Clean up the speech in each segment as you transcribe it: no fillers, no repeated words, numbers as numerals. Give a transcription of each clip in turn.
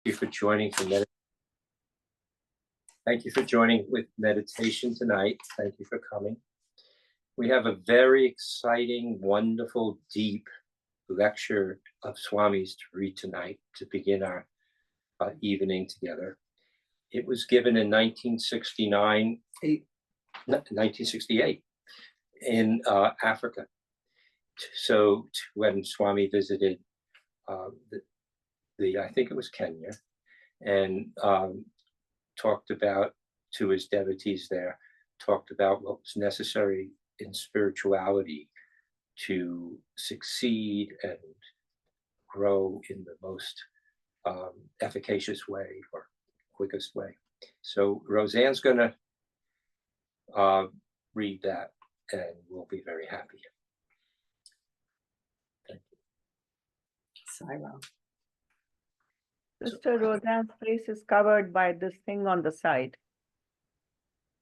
you for joining for Thank you for joining with meditation tonight. Thank you for coming. We have a very exciting, wonderful, deep lecture of Swami's to read tonight to begin our evening together. It was given in 1968 in Africa. So when Swami visited I think it was Kenya, and talked about to his devotees there, talked about what was necessary in spirituality to succeed and grow in the most efficacious way or quickest way. So Roseanne's gonna read that and we'll be very happy. Thank you. Sairam. Sister Roseanne's face is covered by this thing on the side.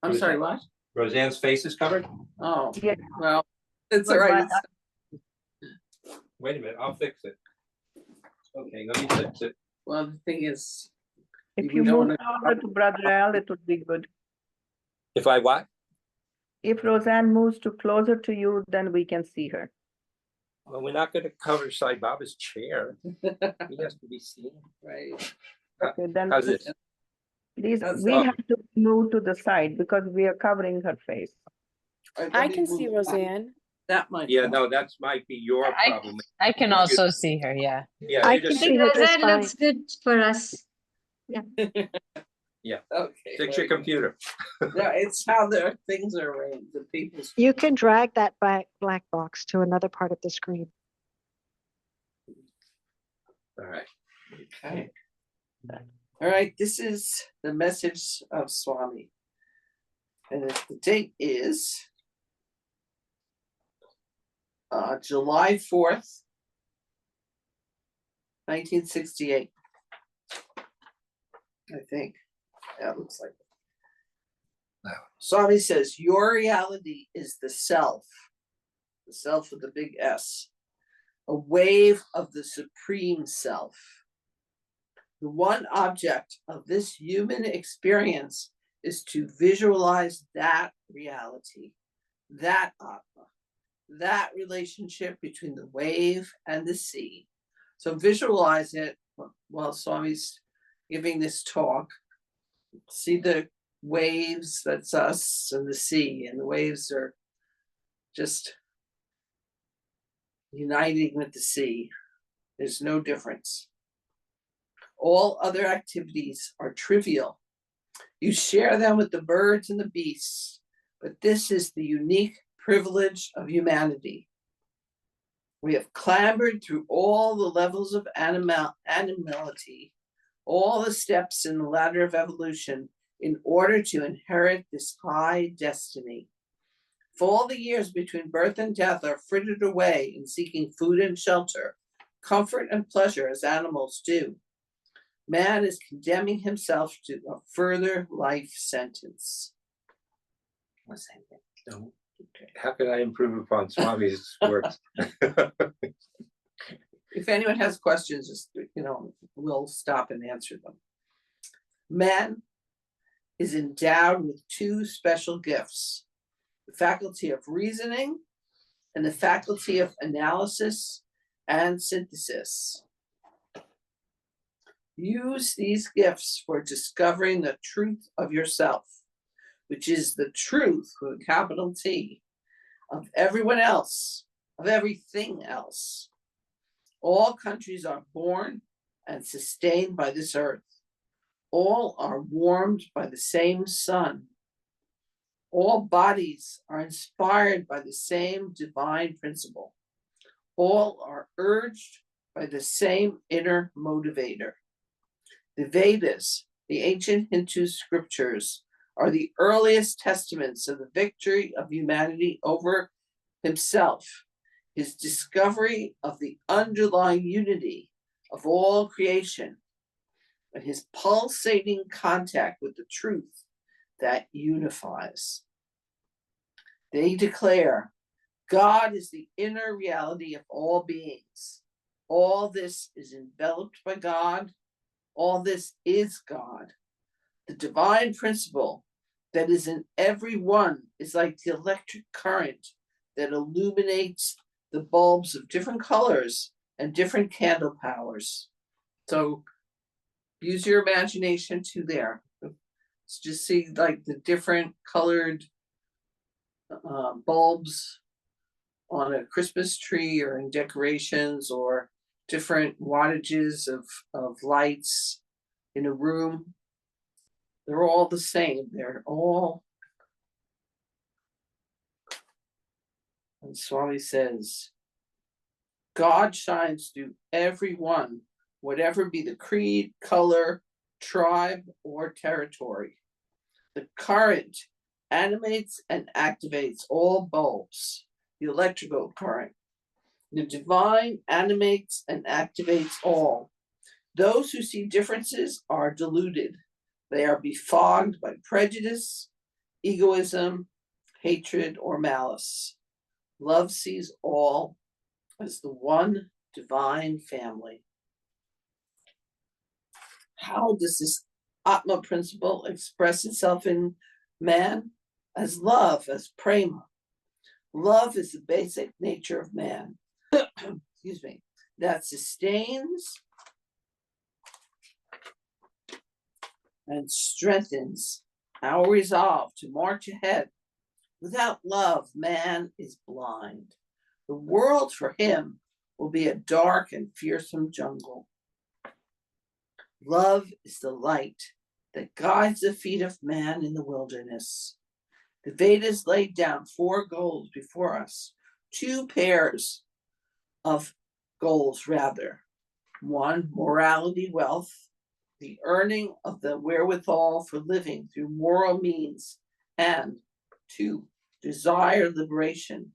I'm sorry, what? Roseanne's face is covered? Oh, Yeah. well, it's all right. Wait a minute, I'll fix it. Okay, let me fix it. Well, the thing is, If we you don't move wanna- closer to Brother Al, it would be good. If I what? If Roseanne moves to closer to you, then we can see her. Well, we're not gonna cover Sai Baba's chair. He has to be seen. Right. Okay, then How's this? please, That's we all. have to move to the side because we are covering her face. All right, I let me can move see that. Roseanne. That might. Yeah, no, that's might be your problem. I can also see her, yeah. Yeah, I you can just see her just That fine. looks good for us. Okay. fix your computer. No, it's how their things are arranged, the people's. You can drag that black box to another part of the screen. All right. Okay. All right, this is the message of Swami. And the date is July 4th, 1968. I think. Yeah, it looks like it. Swami says, your reality is the self with the big S, a wave of the supreme self. The one object of this human experience is to visualize that reality, that Atma, that relationship between the wave and the sea. So visualize it while Swami's giving this talk. See the waves, that's us, and the sea, and the waves are just uniting with the sea. There's no difference. All other activities are trivial. You share them with the birds and the beasts, but this is the unique privilege of humanity. We have clambered through all the levels of animality, all the steps in the ladder of evolution in order to inherit this high destiny. For all the years between birth and death are frittered away in seeking food and shelter, comfort and pleasure as animals do. Man is condemning himself to a further life sentence. What's that? No. How could I improve upon Swami's works? If anyone has questions, just, we'll stop and answer them. Man is endowed with two special gifts, the faculty of reasoning and the faculty of analysis and synthesis. Use these gifts for discovering the truth of yourself, which is the truth with a capital T of everyone else, of everything else. All countries are born and sustained by this earth. All are warmed by the same sun. All bodies are inspired by the same divine principle. All are urged by the same inner motivator. The Vedas, the ancient Hindu scriptures, are the earliest testaments of the victory of humanity over himself, his discovery of the underlying unity of all creation, and his pulsating contact with the truth that unifies. They declare, God is the inner reality of all beings. All this is enveloped by God. All this is God. The divine principle that is in every one is like the electric current that illuminates the bulbs of different colors and different candle powers. So use your imagination to there. Just see like the different colored bulbs on a Christmas tree or in decorations, or different wattages of lights in a room. They're all the same. They're all, and Swami says, God shines through everyone, whatever be the creed, color, tribe, or territory. The current animates and activates all bulbs, the electrical current. The divine animates and activates all. Those who see differences are deluded. They are befogged by prejudice, egoism, hatred, or malice. Love sees all as the one divine family. How does this Atma principle express itself in man? As love, as prema. Love is the basic nature of man. Excuse me. That sustains and strengthens our resolve to march ahead. Without love, man is blind. The world for him will be a dark and fearsome jungle. Love is the light that guides the feet of man in the wilderness. The Vedas laid down 4 goals before us, 2 pairs of goals rather. 1, morality, wealth, the earning of the wherewithal for living through moral means, and 2, desire, liberation,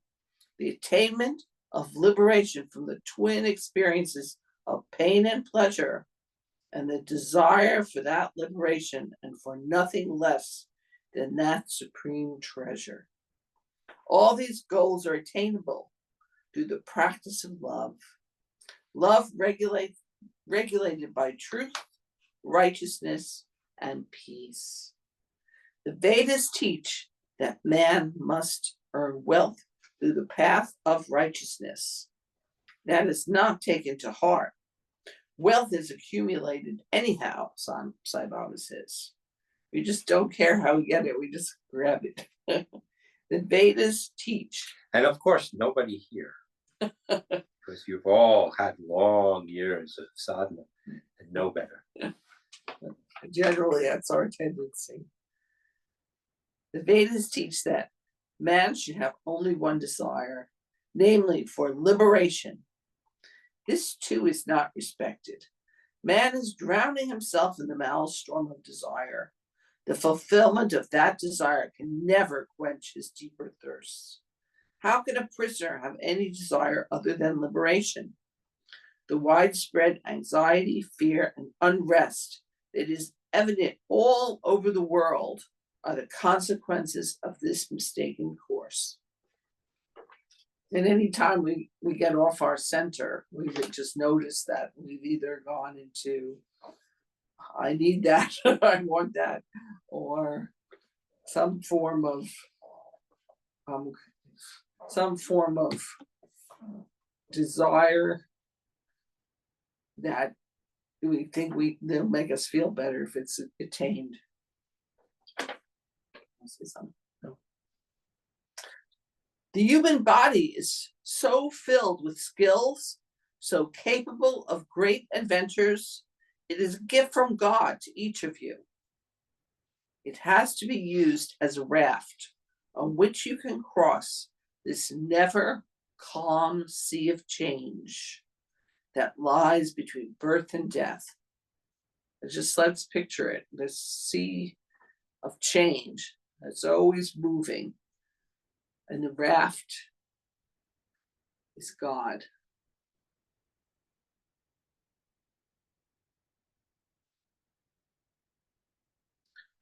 the attainment of liberation from the twin experiences of pain and pleasure, and the desire for that liberation and for nothing less than that supreme treasure. All these goals are attainable through the practice of love. Love regulated by truth, righteousness, and peace. The Vedas teach that man must earn wealth through the path of righteousness. That is not taken to heart. Wealth is accumulated anyhow, Sai Baba says. We just don't care how we get it, we just grab it. The Vedas teach. And of course, nobody here, because you've all had long years of sadhana and know better. Generally, that's our tendency. The Vedas teach that man should have only one desire, namely for liberation. This too is not respected. Man is drowning himself in the maelstrom of desire. The fulfillment of that desire can never quench his deeper thirsts. How can a prisoner have any desire other than liberation? The widespread anxiety, fear, and unrest that is evident all over the world are the consequences of this mistaken course. And anytime we get off our center, we would just notice that we've either gone into, I need that, I want that, or some form of desire that we think they'll make us feel better if it's attained. I'll say something. No. The human body is so filled with skills, so capable of great adventures. It is a gift from God to each of you. It has to be used as a raft on which you can cross this never calm sea of change that lies between birth and death. Just let's picture it, this sea of change that's always moving. And the raft is God.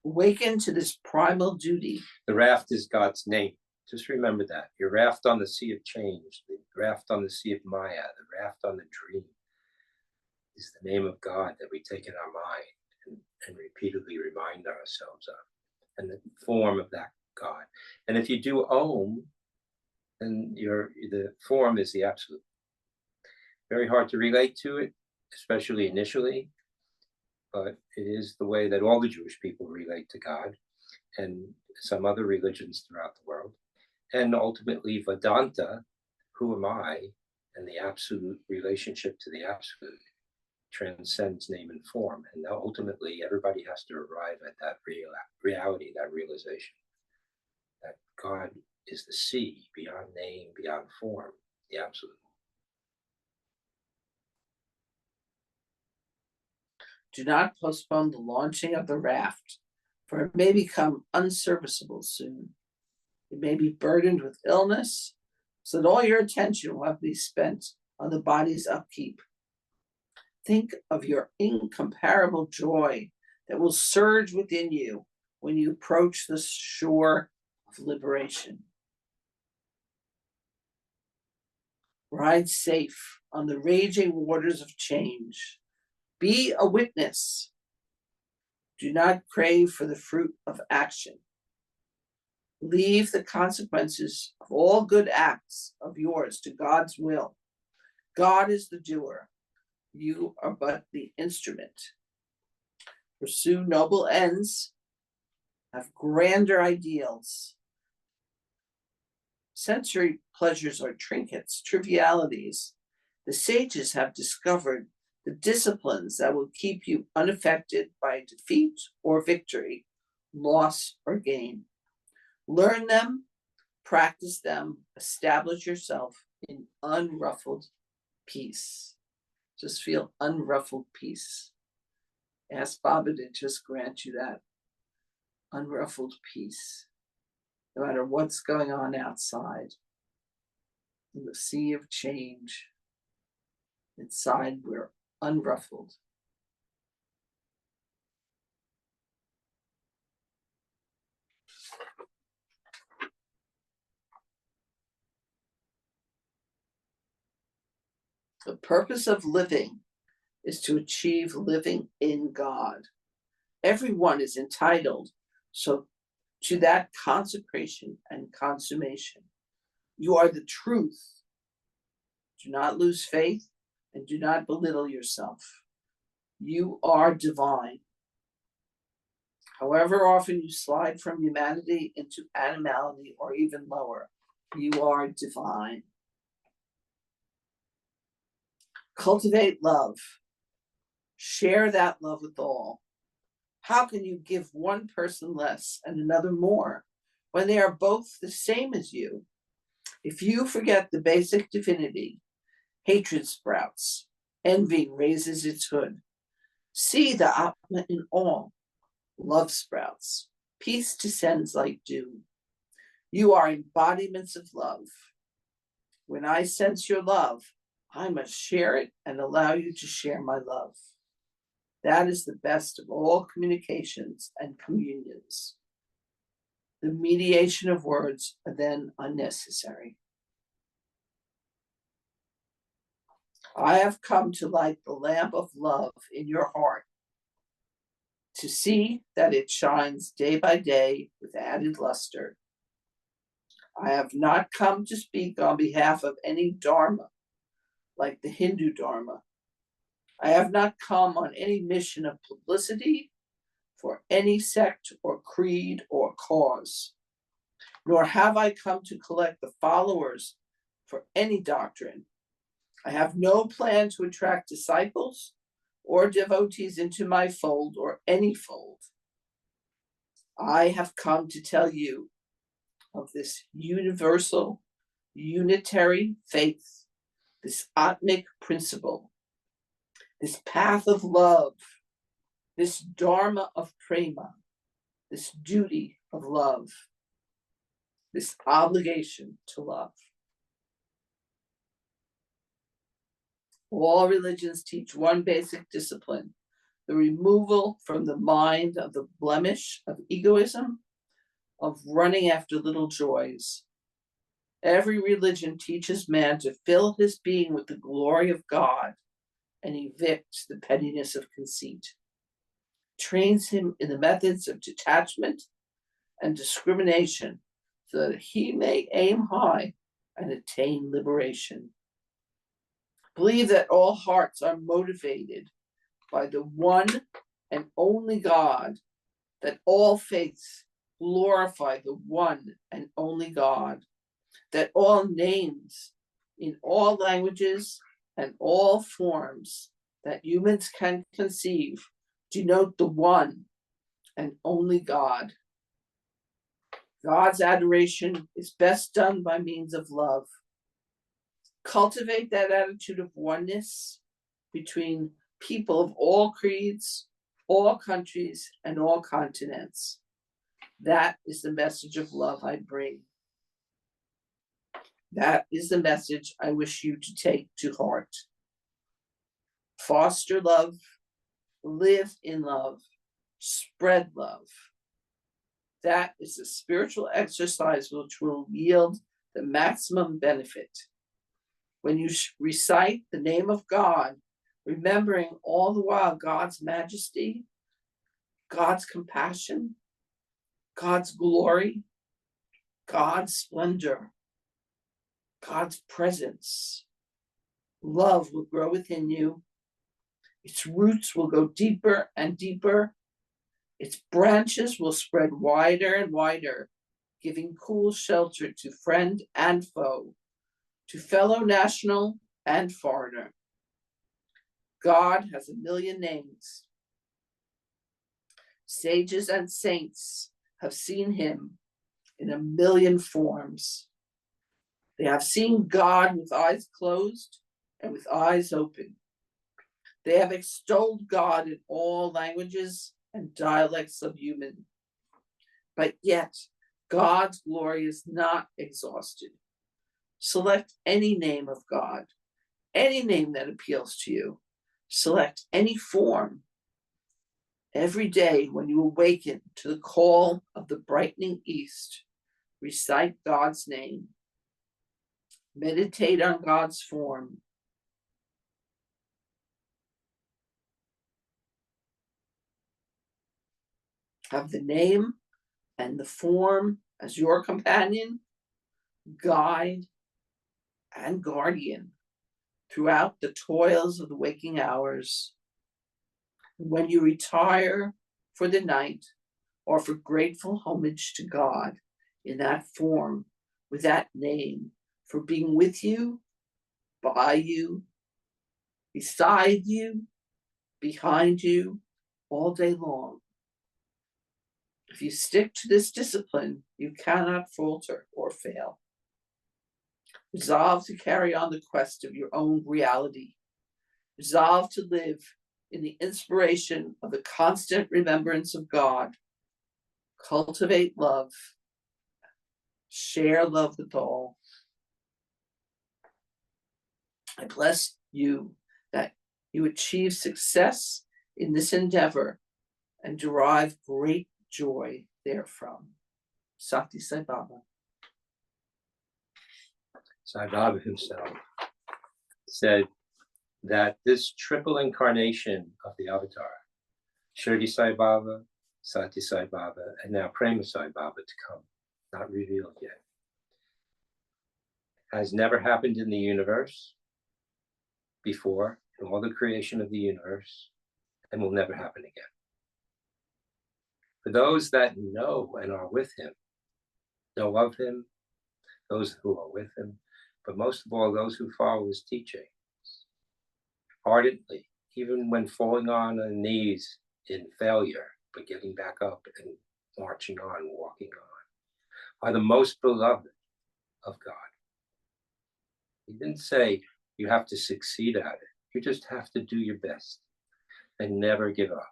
Awaken to this primal duty. The raft is God's name. Just remember that. Your raft on the sea of change, the raft on the sea of Maya, the raft on the dream. is the name of God that we take in our mind and repeatedly remind ourselves of, and the form of that God. And if you do Om, then the form is the absolute. Very hard to relate to it, especially initially, but it is the way that all the Jewish people relate to God and some other religions throughout the world. And ultimately, Vedanta, who am I, and the absolute relationship to the absolute transcends name and form. And ultimately, everybody has to arrive at that reality, that realization that God is the sea, beyond name, beyond form, the absolute. Do not postpone the launching of the raft, for it may become unserviceable soon. It may be burdened with illness, so that all your attention will have to be spent on the body's upkeep. Think of your incomparable joy that will surge within you when you approach the shore of liberation. Ride safe on the raging waters of change. Be a witness. Do not crave for the fruit of action. Leave the consequences of all good acts of yours to God's will. God is the doer. You are but the instrument. Pursue noble ends. Have grander ideals. Sensory pleasures are trinkets, trivialities. The sages have discovered the disciplines that will keep you unaffected by defeat or victory, loss or gain. Learn them, practice them, establish yourself in unruffled peace. Just feel unruffled peace. Ask Baba to just grant you that unruffled peace, no matter what's going on outside. In the sea of change, inside we're unruffled. The purpose of living is to achieve living in God. Everyone is entitled to that consecration and consummation. You are the truth. Do not lose faith and do not belittle yourself. You are divine. However often you slide from humanity into animality or even lower, you are divine. Cultivate love. Share that love with all. How can you give one person less and another more when they are both the same as you? If you forget the basic divinity, hatred sprouts, envy raises its hood. See the Atma in all. Love sprouts, peace descends like dew. You are embodiments of love. When I sense your love, I must share it and allow you to share my love. That is the best of all communications and communions. The mediation of words are then unnecessary. I have come to light the lamp of love in your heart, to see that it shines day by day with added luster. I have not come to speak on behalf of any dharma, like the Hindu dharma. I have not come on any mission of publicity for any sect or creed or cause, nor have I come to collect the followers for any doctrine. I have no plan to attract disciples or devotees into my fold or any fold. I have come to tell you of this universal, unitary faith, this Atmic principle, this path of love, this dharma of prema, this duty of love, this obligation to love. All religions teach one basic discipline, the removal from the mind of the blemish of egoism, of running after little joys. Every religion teaches man to fill his being with the glory of God, and evict the pettiness of conceit. Trains him in the methods of detachment and discrimination so that he may aim high and attain liberation. Believe that all hearts are motivated by the one and only God, that all faiths glorify the one and only God, that all names in all languages and all forms that humans can conceive denote the one and only God. God's adoration is best done by means of love. Cultivate that attitude of oneness between people of all creeds, all countries, and all continents. That is the message of love I bring. That is the message I wish you to take to heart. Foster love, live in love, spread love. That is the spiritual exercise which will yield the maximum benefit. When you recite the name of God, remembering all the while God's majesty, God's compassion, God's glory, God's splendor, God's presence, love will grow within you. Its roots will go deeper and deeper. Its branches will spread wider and wider, giving cool shelter to friend and foe, to fellow national and foreigner. God has a million names. Sages and saints have seen him in a million forms. They have seen God with eyes closed and with eyes open. They have extolled God in all languages and dialects of human. But yet, God's glory is not exhausted. Select any name of God, any name that appeals to you. Select any form. Every day when you awaken to the call of the brightening east, recite God's name. Meditate on God's form. Have the name and the form as your companion, guide, and guardian throughout the toils of the waking hours. When you retire for the night, offer grateful homage to God in that form, with that name, for being with you, by you, beside you, behind you, all day long. If you stick to this discipline, you cannot falter or fail. Resolve to carry on the quest of your own reality. Resolve to live in the inspiration of the constant remembrance of God. Cultivate love. Share love with all. I bless you that you achieve success in this endeavor and derive great joy therefrom. Sati Sai Baba. Sai Baba himself said that this triple incarnation of the avatar, Shirdi Sai Baba, Sati Sai Baba, and now Prema Sai Baba to come, not revealed yet, has never happened in the universe before, in all the creation of the universe, and will never happen again. For those that know and are with him, know of him, those who are with him, but most of all, those who follow his teachings ardently, even when falling on their knees in failure, but getting back up and marching on, walking on, are the most beloved of God. He didn't say you have to succeed at it. You just have to do your best and never give up.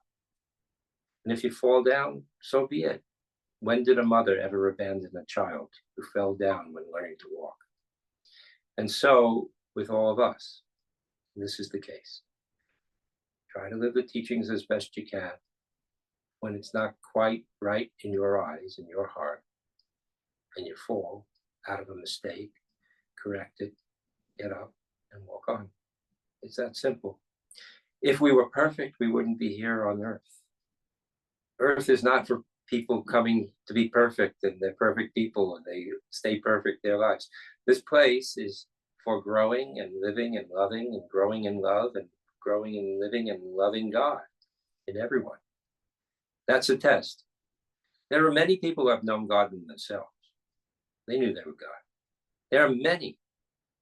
And if you fall down, so be it. When did a mother ever abandon a child who fell down when learning to walk? And so with all of us, this is the case. Try to live the teachings as best you can. When it's not quite right in your eyes, in your heart, and you fall out of a mistake, correct it, get up and walk on. It's that simple. If we were perfect, we wouldn't be here on earth. Earth is not for people coming to be perfect and they're perfect people and they stay perfect their lives. This place is for growing and living and loving and growing in love and growing and living and loving God in everyone. That's a test. There are many people who have known God in themselves. They knew they were God. There are many,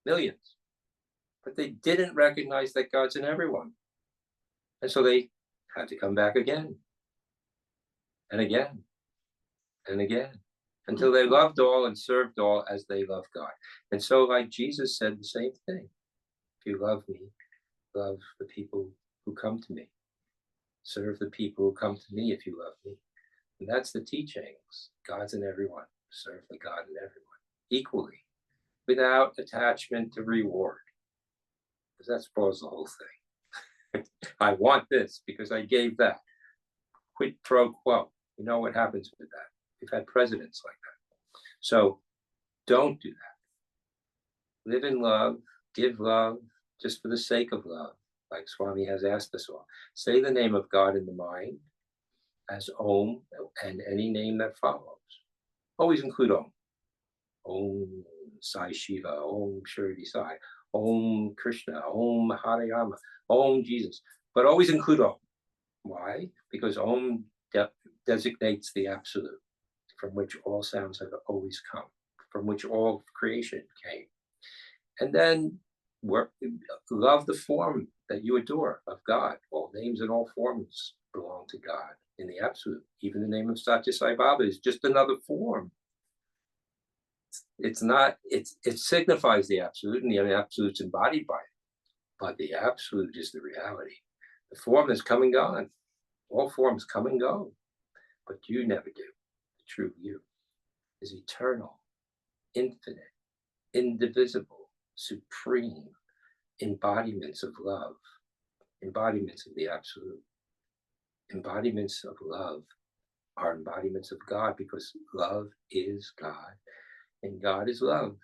millions, but they didn't recognize that God's in everyone. And so they had to come back again and again and again until they loved all and served all as they love God. And so, like Jesus said the same thing. If you love me, love the people who come to me. Serve the people who come to me if you love me. And that's the teachings. God's in everyone. Serve the God in everyone equally, without attachment to reward. Because that spoils the whole thing. I want this because I gave that. Quid pro quo. You know what happens with that. We've had presidents like that. So don't do that. Live in love, give love, just for the sake of love, like Swami has asked us all. Say the name of God in the mind as Om and any name that follows. Always include Om. Om Sai Shiva, Om Shirdi Sai, Om Krishna, Om Harayama, Om Jesus. But always include Om. Why? Because Om designates the absolute, from which all sounds have always come, from which all creation came. And then love the form that you adore of God. All names and all forms belong to God in the absolute. Even the name of Satya Sai Baba is just another form. It's not, it signifies the absolute, and the absolute's embodied by it. But the absolute is the reality. The form has come and gone. All forms come and go. But you never do. The true you is eternal, infinite, indivisible, supreme embodiments of love, embodiments of the absolute. Embodiments of love are embodiments of God, because love is God and God is love.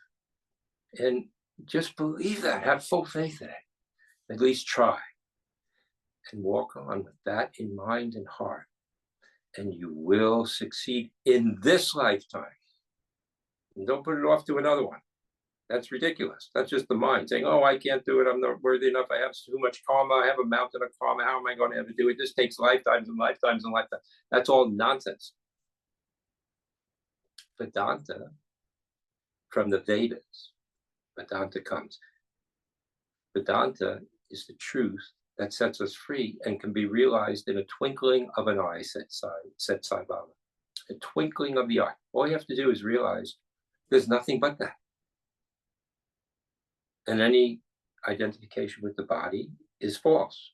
And just believe that, have full faith in it, at least try, and walk on with that in mind and heart, and you will succeed in this lifetime. And don't put it off to another one. That's ridiculous. That's just the mind saying, oh, I can't do it. I'm not worthy enough. I have too much karma. I have a mountain of karma. How am I going to ever do it? This takes lifetimes and lifetimes and lifetimes. That's all nonsense. Vedanta, from the Vedas, Vedanta comes. Vedanta is the truth that sets us free and can be realized in a twinkling of an eye, said Sai Baba. A twinkling of the eye. All you have to do is realize there's nothing but that. And any identification with the body is false.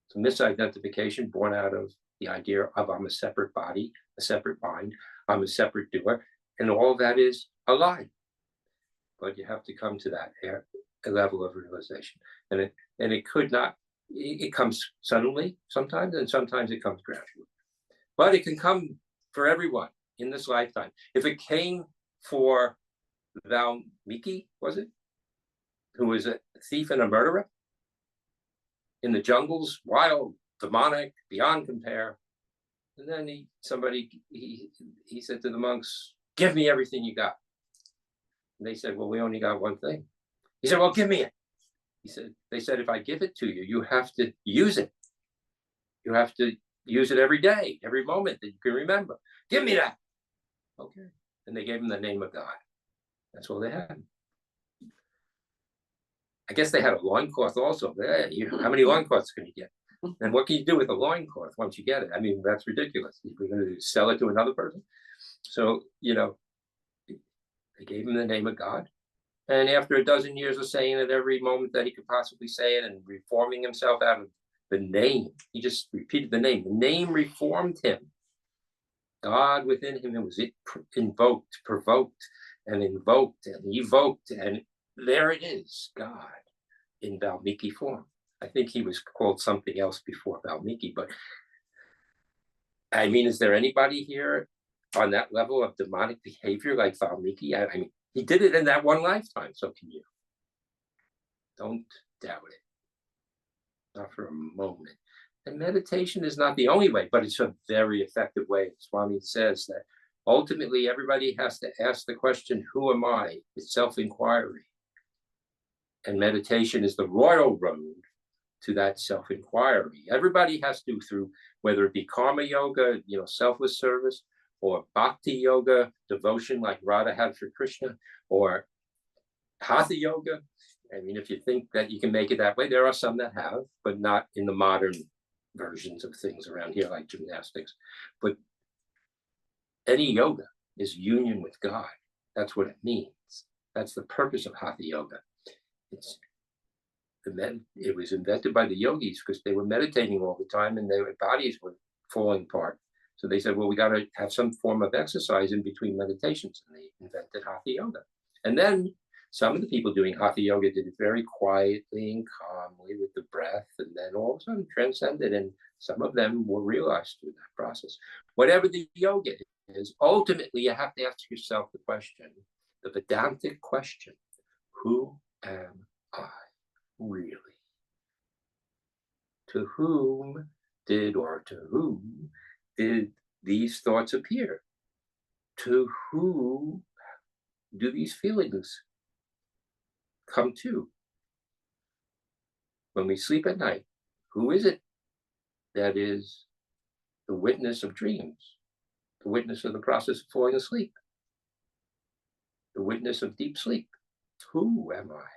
It's a misidentification born out of the idea of I'm a separate body, a separate mind, I'm a separate doer, and all of that is a lie. But you have to come to that level of realization. And it could not, it comes suddenly sometimes, and sometimes it comes gradually. But it can come for everyone in this lifetime. If it came for Valmiki, was it? Who was a thief and a murderer in the jungles, wild, demonic, beyond compare. And then he said to the monks, give me everything you got. And they said, well, we only got one thing. He said, well, give me it. They said, if I give it to you, you have to use it. You have to use it every day, every moment that you can remember. Give me that. Okay. And they gave him the name of God. That's all they had. I guess they had a loincloth also. How many loincloths can you get? And what can you do with a loincloth once you get it? I mean, that's ridiculous. We're going to sell it to another person. So, they gave him the name of God. And after a dozen years of saying it every moment that he could possibly say it and reforming himself out of the name, he just repeated the name. The name reformed him. God within him was invoked, provoked, and invoked, and evoked, and there it is, God in Valmiki form. I think he was called something else before Valmiki, but I mean, is there anybody here on that level of demonic behavior like Valmiki? I mean, he did it in that one lifetime, so can you. Don't doubt it. not for a moment. And meditation is not the only way, but it's a very effective way. Swami says that ultimately everybody has to ask the question, who am I? It's self-inquiry. And meditation is the royal road to that self-inquiry. Everybody has to, through whether it be karma yoga, selfless service, or bhakti yoga, devotion like Radha had for Krishna, or hatha yoga. I mean, if you think that you can make it that way, there are some that have, but not in the modern versions of things around here like gymnastics. But any yoga is union with God. That's what it means. That's the purpose of hatha yoga. It was invented by the yogis because they were meditating all the time and their bodies were falling apart. So they said, well, we got to have some form of exercise in between meditations. And they invented hatha yoga. And then some of the people doing hatha yoga did it very quietly and calmly with the breath, and then all of a sudden transcended. And some of them were realized through that process. Whatever the yoga is, ultimately you have to ask yourself the question, the Vedantic question, who am I really? To whom did these thoughts appear? To who do these feelings come to? When we sleep at night, who is it that is the witness of dreams, the witness of the process of falling asleep, the witness of deep sleep? Who am I?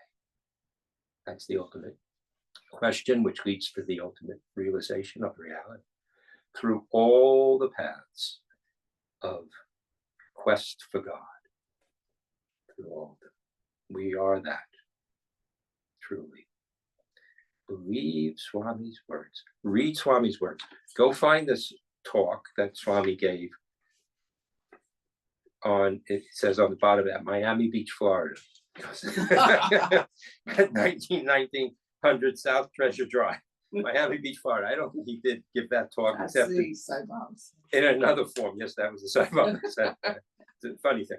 That's the ultimate question, which leads to the ultimate realization of reality through all the paths of quest for God. Through all of them. We are that, truly. Believe Swami's words. Read Swami's words. Go find this talk that Swami gave on, it says on the bottom, at Miami Beach, Florida. At 1900 South Treasure Drive, Miami Beach, Florida. I don't think he did give that talk except in another form. Yes, that was the Sai Baba. It's a funny thing.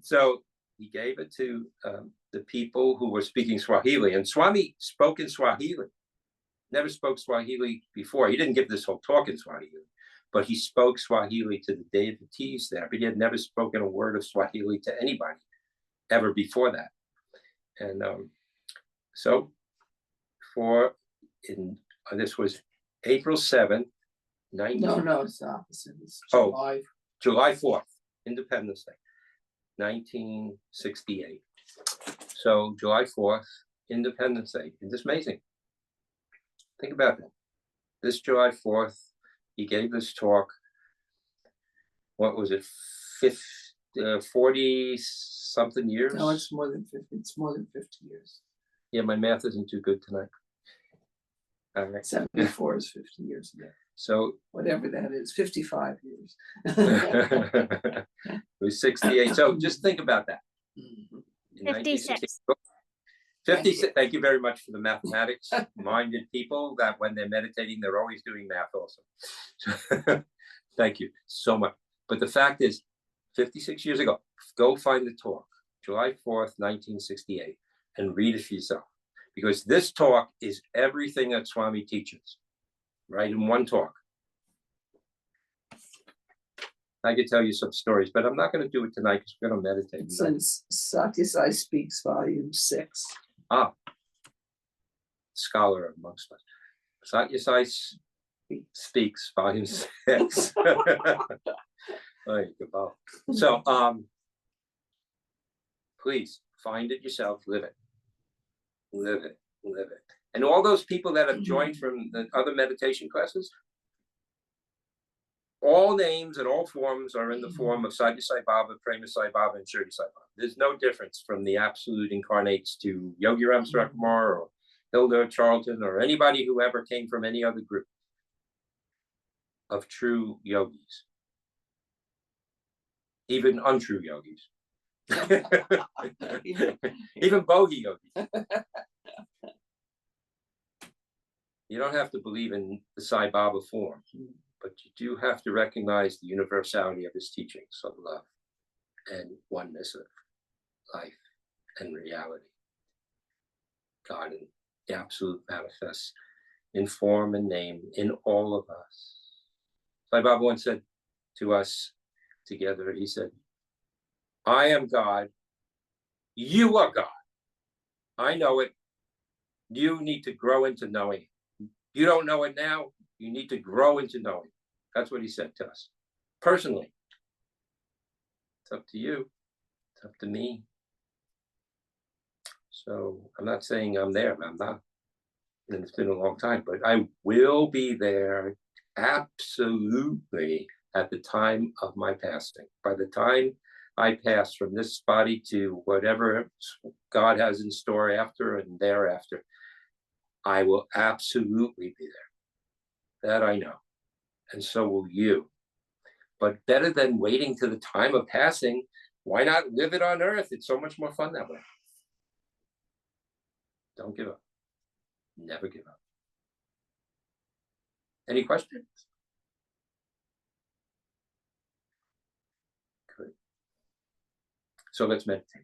So he gave it to the people who were speaking Swahili, and Swami spoke in Swahili. Never spoke Swahili before. He didn't give this whole talk in Swahili, but he spoke Swahili to the devotees there, but he had never spoken a word of Swahili to anybody ever before that. And so this was April 7th, No, it's the opposite. It's July. July 4th, Independence Day, 1968. So July 4th, Independence Day. Isn't this amazing? Think about that. This July 4th, he gave this talk. What was it? 40 something years? No, it's more than 50. It's more than 50 years. Yeah, my math isn't too good tonight. All right. 74 is 50 years ago. So Whatever that is, 55 years. it was 68. So just think about that. Mhm. In 1960 56. Thank you very much for the mathematics minded people that when they're meditating, they're always doing math also. Thank you so much. But the fact is, 56 years ago, go find the talk, July 4th, 1968, and read it for yourself. Because this talk is everything that Swami teaches, right? In one talk. I could tell you some stories, but I'm not going to do it tonight because we're going to meditate. It's in Satyasai Speaks, Volume 6. Ah, scholar amongst us. Satyasai Speaks, Volume 6. So, please find it yourself, live it. Live it, live it. And all those people that have joined from the other meditation classes, all names and all forms are in the form of Satya Sai Baba, Prema Sai Baba, and Shirdi Sai Baba. There's no difference from the absolute incarnates to Yogi Ram Sarakumar or Hilda Charlton or anybody who ever came from any other group of true yogis. Even untrue yogis. Even bogey yogis. You don't have to believe in the Sai Baba form, but you do have to recognize the universality of his teachings of love and oneness of life and reality. God in the absolute manifests in form and name in all of us. Sai Baba once said to us together, he said, I am God, you are God. I know it. You need to grow into knowing it. You don't know it now, you need to grow into knowing. That's what he said to us. Personally. It's up to you. It's up to me. So I'm not saying I'm there, I'm not. And it's been a long time, but I will be there absolutely at the time of my passing. By the time I pass from this body to whatever God has in store after and thereafter, I will absolutely be there. That I know. And so will you. But better than waiting to the time of passing, why not live it on earth? It's so much more fun that way. Don't give up. Never give up. Any questions? Good. So let's meditate.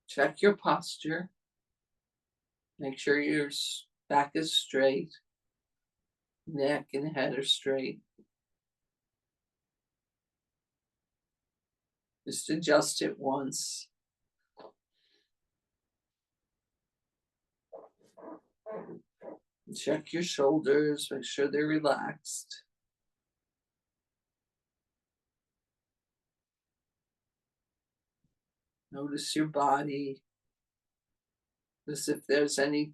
Check your posture. Make sure your back is straight. Neck and head are straight. Just adjust it once. Check your shoulders, make sure they're relaxed. Notice your body. As if there's any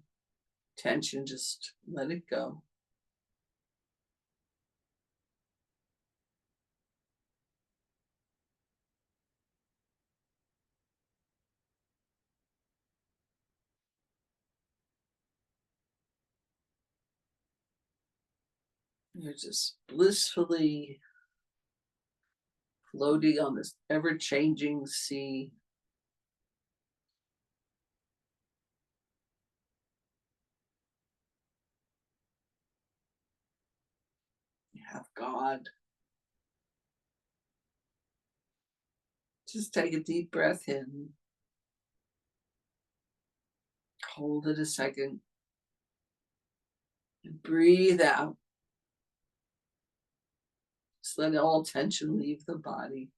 tension, just let it go. You're just blissfully floating on this ever-changing sea. You have God. Just take a deep breath in. Hold it a second. And breathe out. Just let all tension leave the body.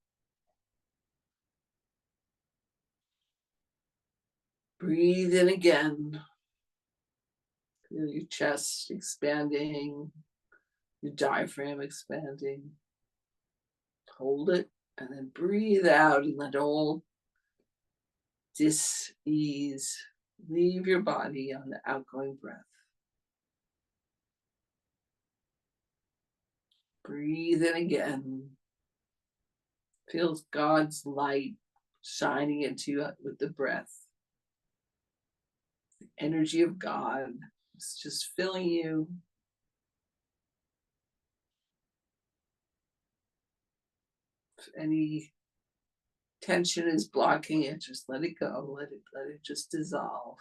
Breathe in again. Feel your chest expanding, your diaphragm expanding. Hold it and then breathe out and let all dis-ease leave your body on the outgoing breath. Breathe in again. Feel God's light shining into you with the breath. The energy of God is just filling you. If any tension is blocking it, just let it go. Let it just dissolve.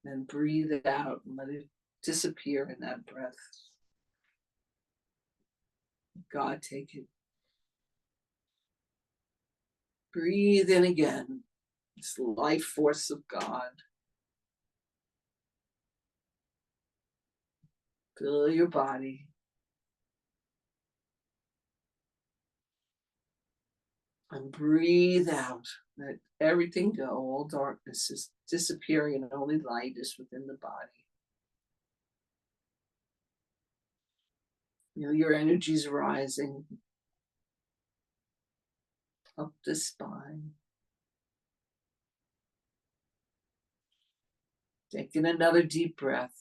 Then breathe it out and let it disappear in that breath. God, take it. Breathe in again. It's the life force of God. Fill your body. And breathe out. Let everything go. All darkness is disappearing and only light is within the body. Feel your energies rising up the spine. Take in another deep breath.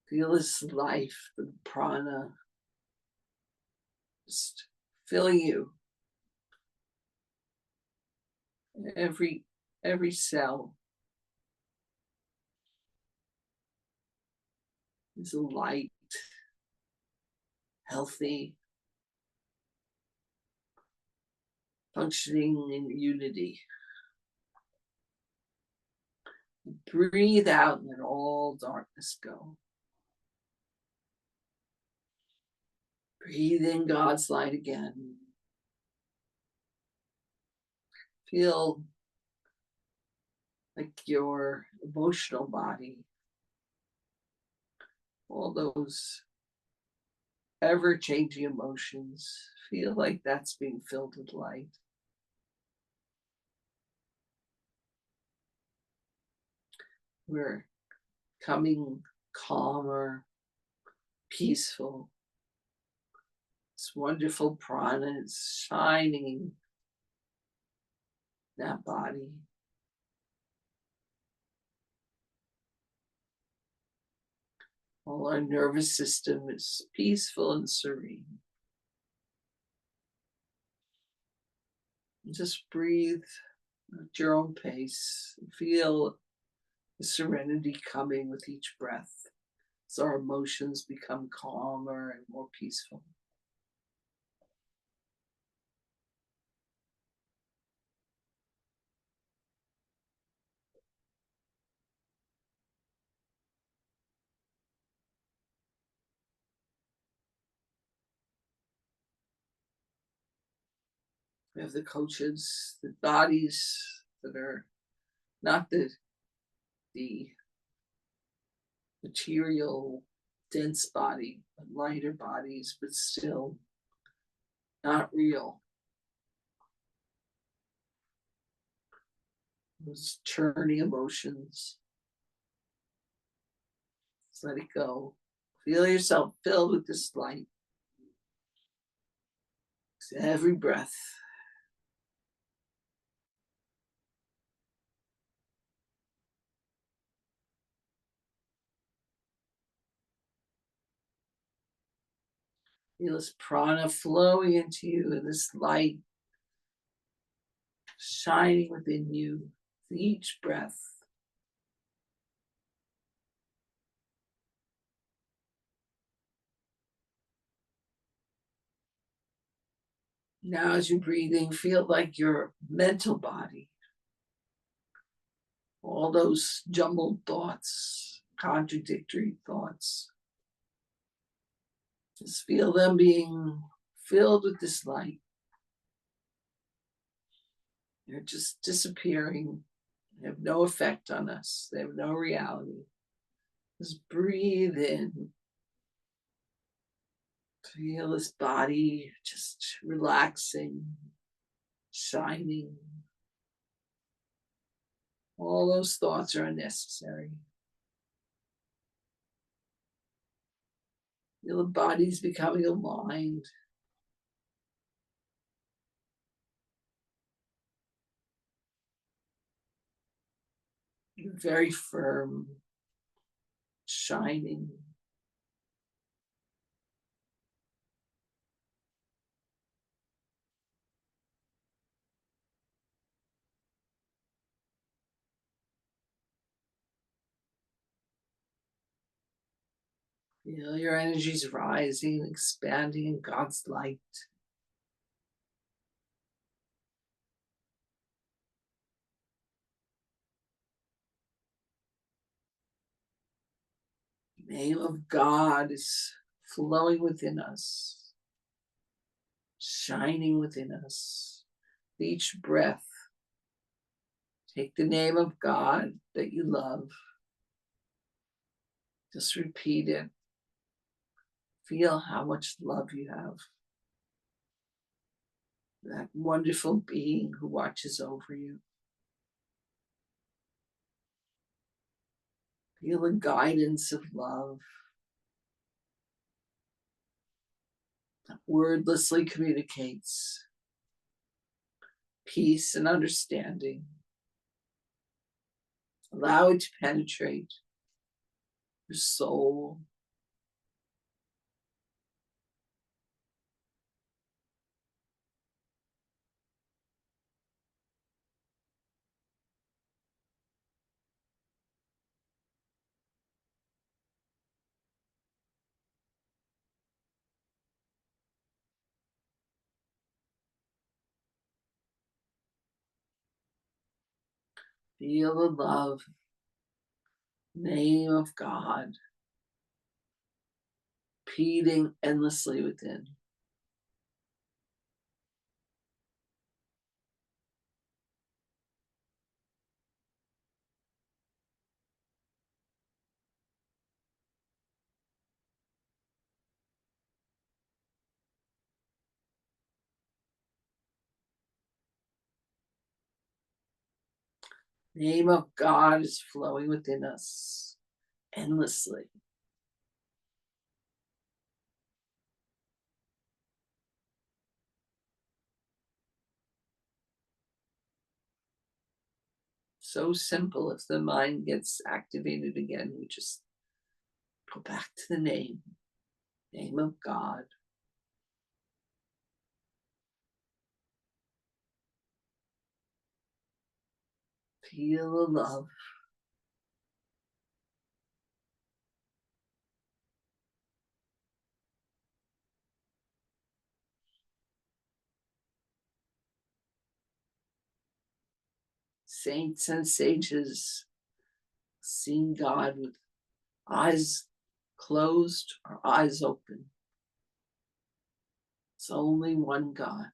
Feel this life, the prana, just filling you. Every cell is light, healthy, functioning in unity. Breathe out and let all darkness go. Breathe in God's light again. Feel like your emotional body, all those ever-changing emotions, feel like that's being filled with light. We're becoming calmer, peaceful. This wonderful prana is shining in that body. All our nervous system is peaceful and serene. Just breathe at your own pace. Feel the serenity coming with each breath as our emotions become calmer and more peaceful. We have the coaches, the bodies that are not the material, dense body, but lighter bodies, but still not real. Those churning emotions. Just let it go. Feel yourself filled with this light. Every breath. Feel this prana flowing into you and this light shining within you with each breath. Now, as you're breathing, feel like your mental body, all those jumbled thoughts, contradictory thoughts, just feel them being filled with this light. They're just disappearing. They have no effect on us. They have no reality. Just breathe in. Feel this body just relaxing, shining. All those thoughts are unnecessary. Feel the body's becoming aligned. You're very firm, shining. Feel your energies rising, expanding in God's light. The name of God is flowing within us, shining within us. Each breath, take the name of God that you love. Just repeat it. Feel how much love you have. That wonderful being who watches over you. Feel the guidance of love that wordlessly communicates peace and understanding. Allow it to penetrate your soul. Feel the love, name of God, repeating endlessly within. Name of God is flowing within us endlessly. So simple. If the mind gets activated again, we just go back to the name of God. Feel the love. Saints and sages seeing God with eyes closed or eyes open. It's only one God.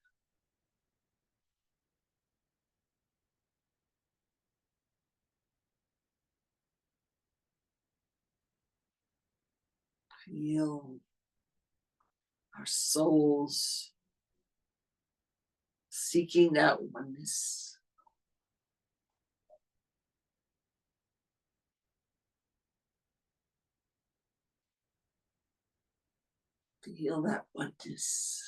Feel our souls seeking that oneness. Feel that oneness.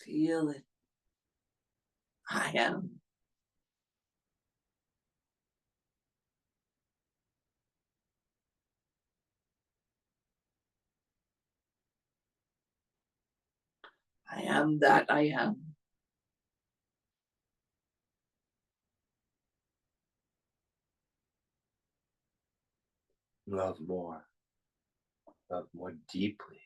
Feel it. I am. I am that I am. Love more deeply.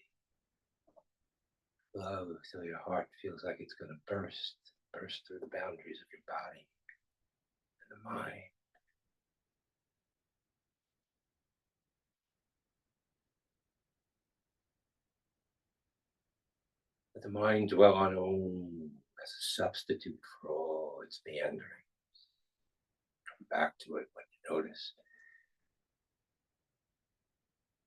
Love till your heart feels like it's going to burst through the boundaries of your body and the mind. Let the mind dwell on Om as a substitute for all its meandering. Come back to it when you notice.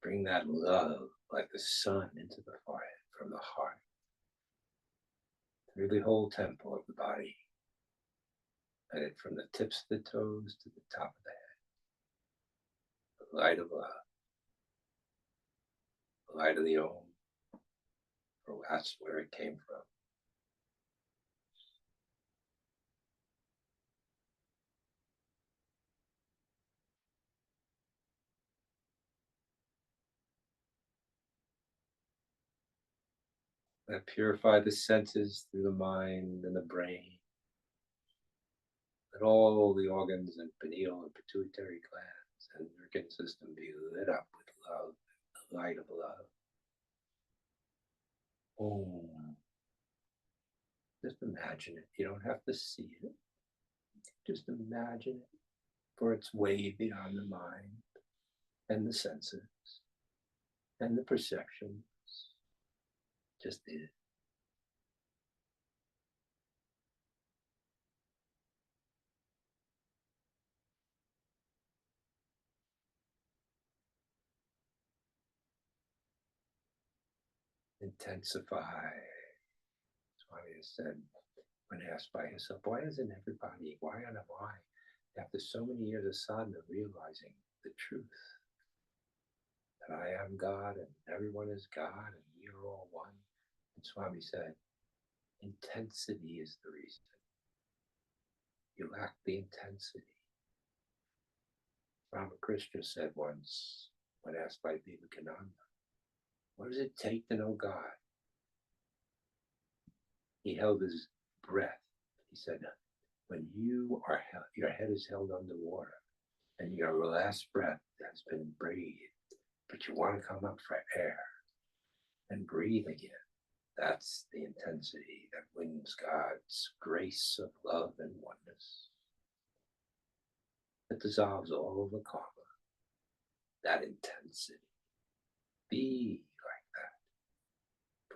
Bring that love like the sun into the forehead from the heart, through the whole temple of the body. Let it from the tips of the toes to the top of the head. The light of love, the light of the Om, for that's where it came from. That purify the senses through the mind and the brain. Let all the organs and pineal and pituitary glands and organ system be lit up with love, the light of love. Om. Just imagine it. You don't have to see it. Just imagine it, for it's way beyond the mind and the senses and the perceptions. Just is. Intensify. Swami has said, when asked by himself, why isn't everybody, why am I, after so many years of sadhana, realizing the truth that I am God and everyone is God and we are all one. And Swami said, intensity is the reason. You lack the intensity. Ramakrishna said once, when asked by Vivekananda, what does it take to know God? He held his breath. He said, when you are your head is held underwater and your last breath has been breathed, but you want to come up for air and breathe again, that's the intensity that wins God's grace of love and oneness. It dissolves all of the karma, that intensity. Be like that.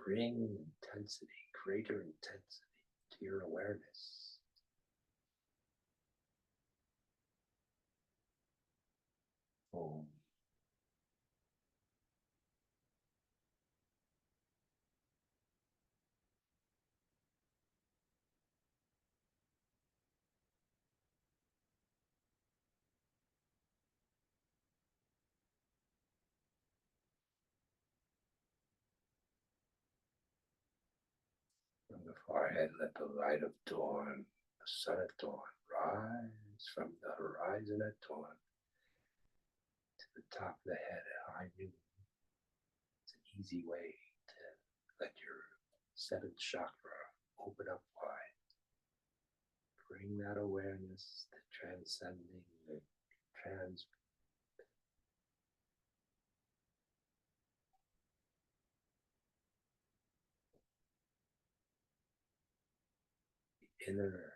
Bring intensity, greater intensity to your awareness. Om. From the forehead, let the light of dawn, the sun at dawn, rise from the horizon at dawn to the top of the head at high noon. It's an easy way to let your seventh chakra open up wide. Bring that awareness to transcending the inner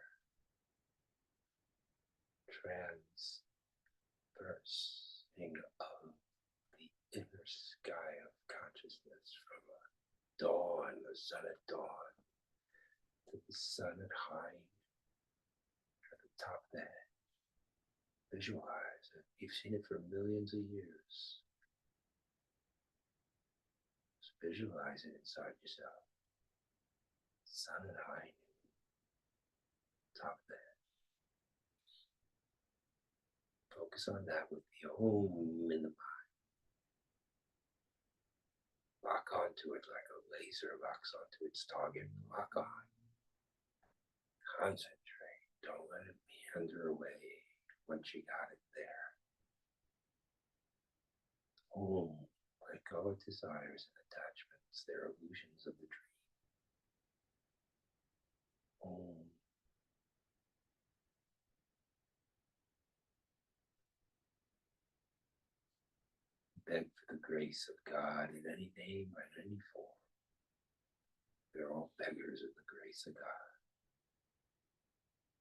transversing of the inner sky of consciousness from a dawn, the sun at dawn, to the sun at high at the top of the head. Visualize it. You've seen it for millions of years. Just visualize it inside yourself. Sun at high, top of the head. Focus on that with the Om in the mind. Lock onto it like a laser locks onto its target. Lock on. Concentrate. Don't let it meander away once you got it there. Om. Let go of desires and attachments. They're illusions of the dream. Om. Beg for the grace of God in any name or in any form. We're all beggars of the grace of God.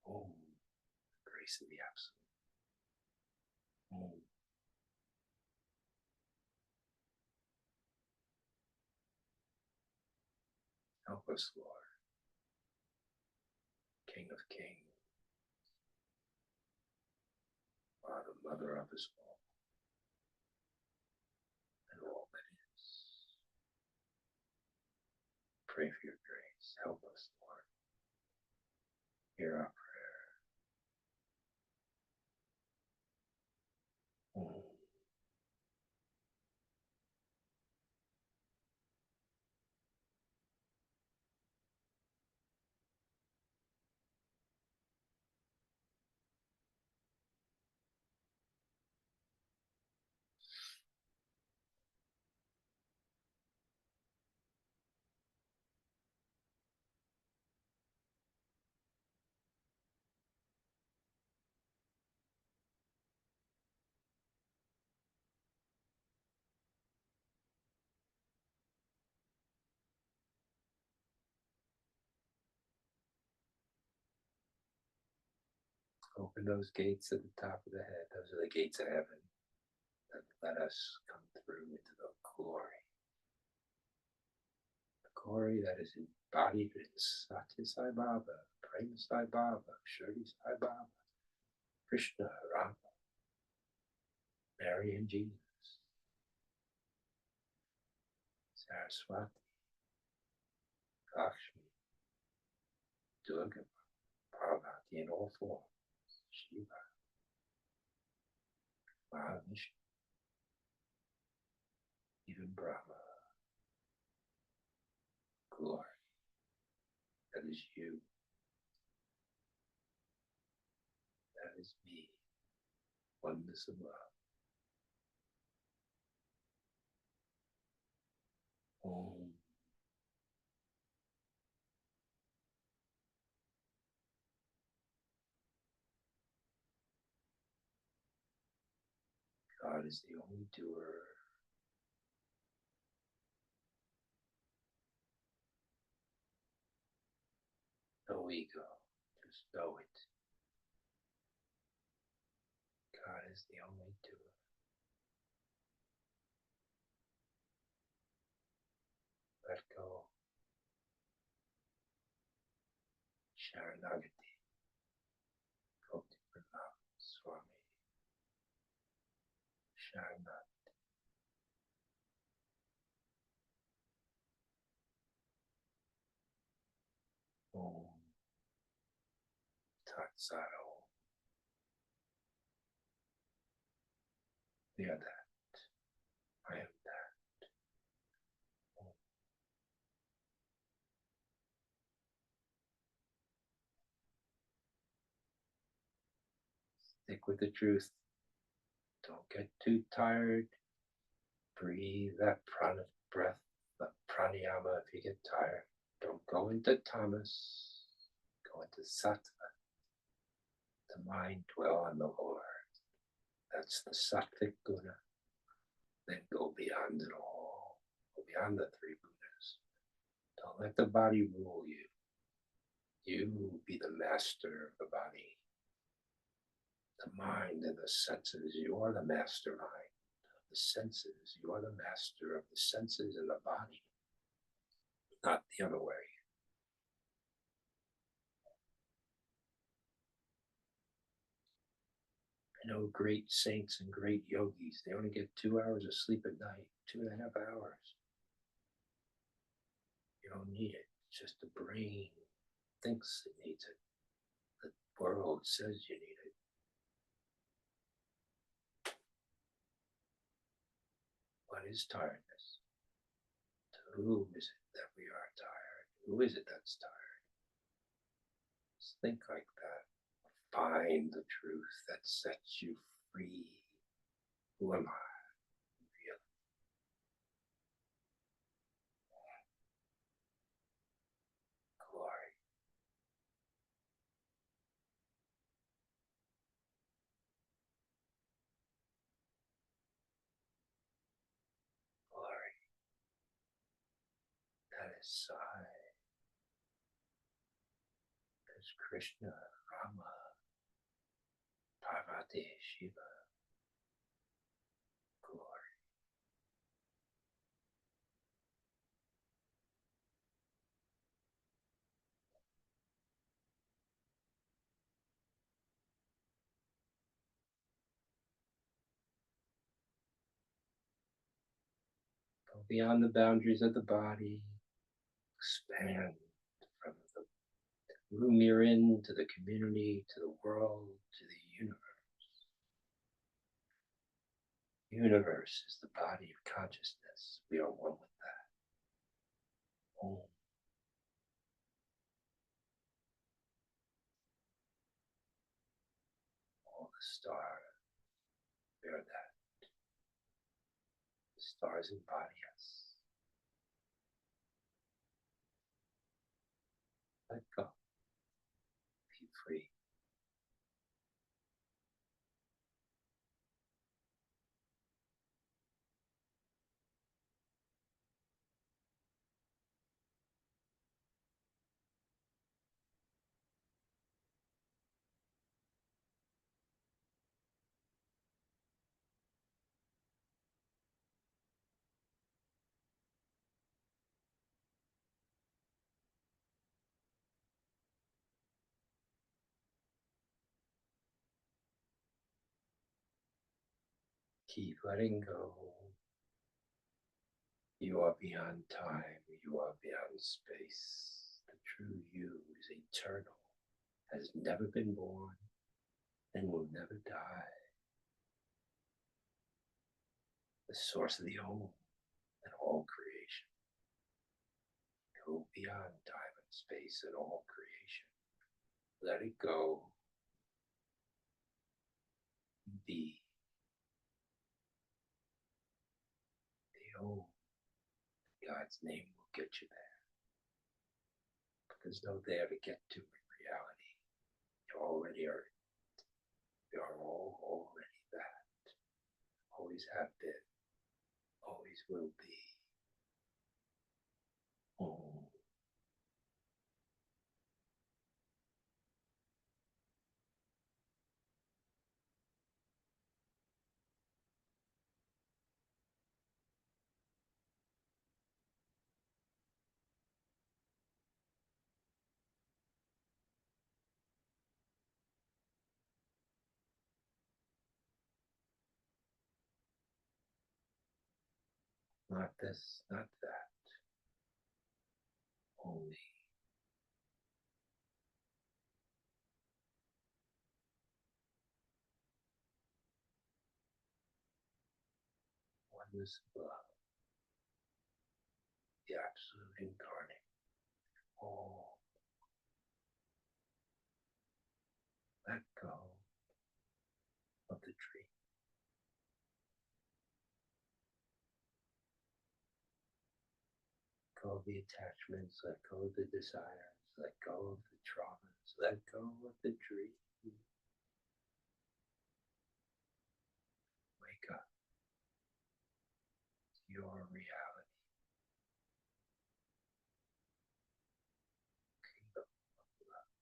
Om. The grace of the Absolute. Om. Help us, Lord, King of Kings, Father, Mother of us all, and all that is. Pray for your grace. Help us, Lord. Hear our prayer. Om. Open those gates at the top of the head. Those are the gates of heaven that let us come through into the glory. The glory that is embodied in Satya Sai Baba, Prema Sai Baba, Shirdi Sai Baba, Krishna, Rama, Mary and Jesus, Saraswati, Lakshmi, Durga, Parvati in all forms, Shiva. Mahavishnu, even Brahma. Glory. That is you. That is me. Oneness of love. Om. God is the only doer. No ego. Just know it. God is the only doer. Let go. Sharanagati. Koti Pranam Swami. Sharanagati. Om. Tatsaro. We are that. I am that. Om. Stick with the truth. Don't get too tired. Breathe that prana breath, the pranayama if you get tired. Don't go into tamas. Go into sattva. The mind dwell on the Lord. That's the sattvic guna. Then go beyond it all. Go beyond the three gunas. Don't let the body rule you. You be the master of the body. The mind and the senses, you are the mastermind of the senses. You are the master of the senses and the body, not the other way. I know great saints and great yogis, they only get 2 hours of sleep at night, 2.5 hours. You don't need it. It's just the brain thinks it needs it. The world says you need it. What is tiredness? To whom is it that we are tired? Who is it that's tired? Just think like that. Find the truth that sets you free. Who am I? Really? Glory. Glory. That is Sai. There's Krishna, Rama, Parvati, Shiva. Glory. Go beyond the boundaries of the body. Expand from the room you're in to the community, to the world, to the universe. Universe is the body of consciousness. We are one with that. Om. All the stars, we are that. The stars embody us. Let go. Be free. Keep letting go. You are beyond time. You are beyond space. The true you is eternal, has never been born, and will never die. the source of the whole and all creation. Go beyond time and space and all creation. Let it go. Be the whole. God's name will get you there. There's no there to get to in reality. You already are. You are all already that. Always have been. Always will be. Oh. Not this, not that. Only. Oneness of love. The absolute incarnate. Oh. Let go of the dream. Go of the attachments, let go of the desires, let go of the traumas, let go of the dream. Wake up to your reality. Kingdom of love.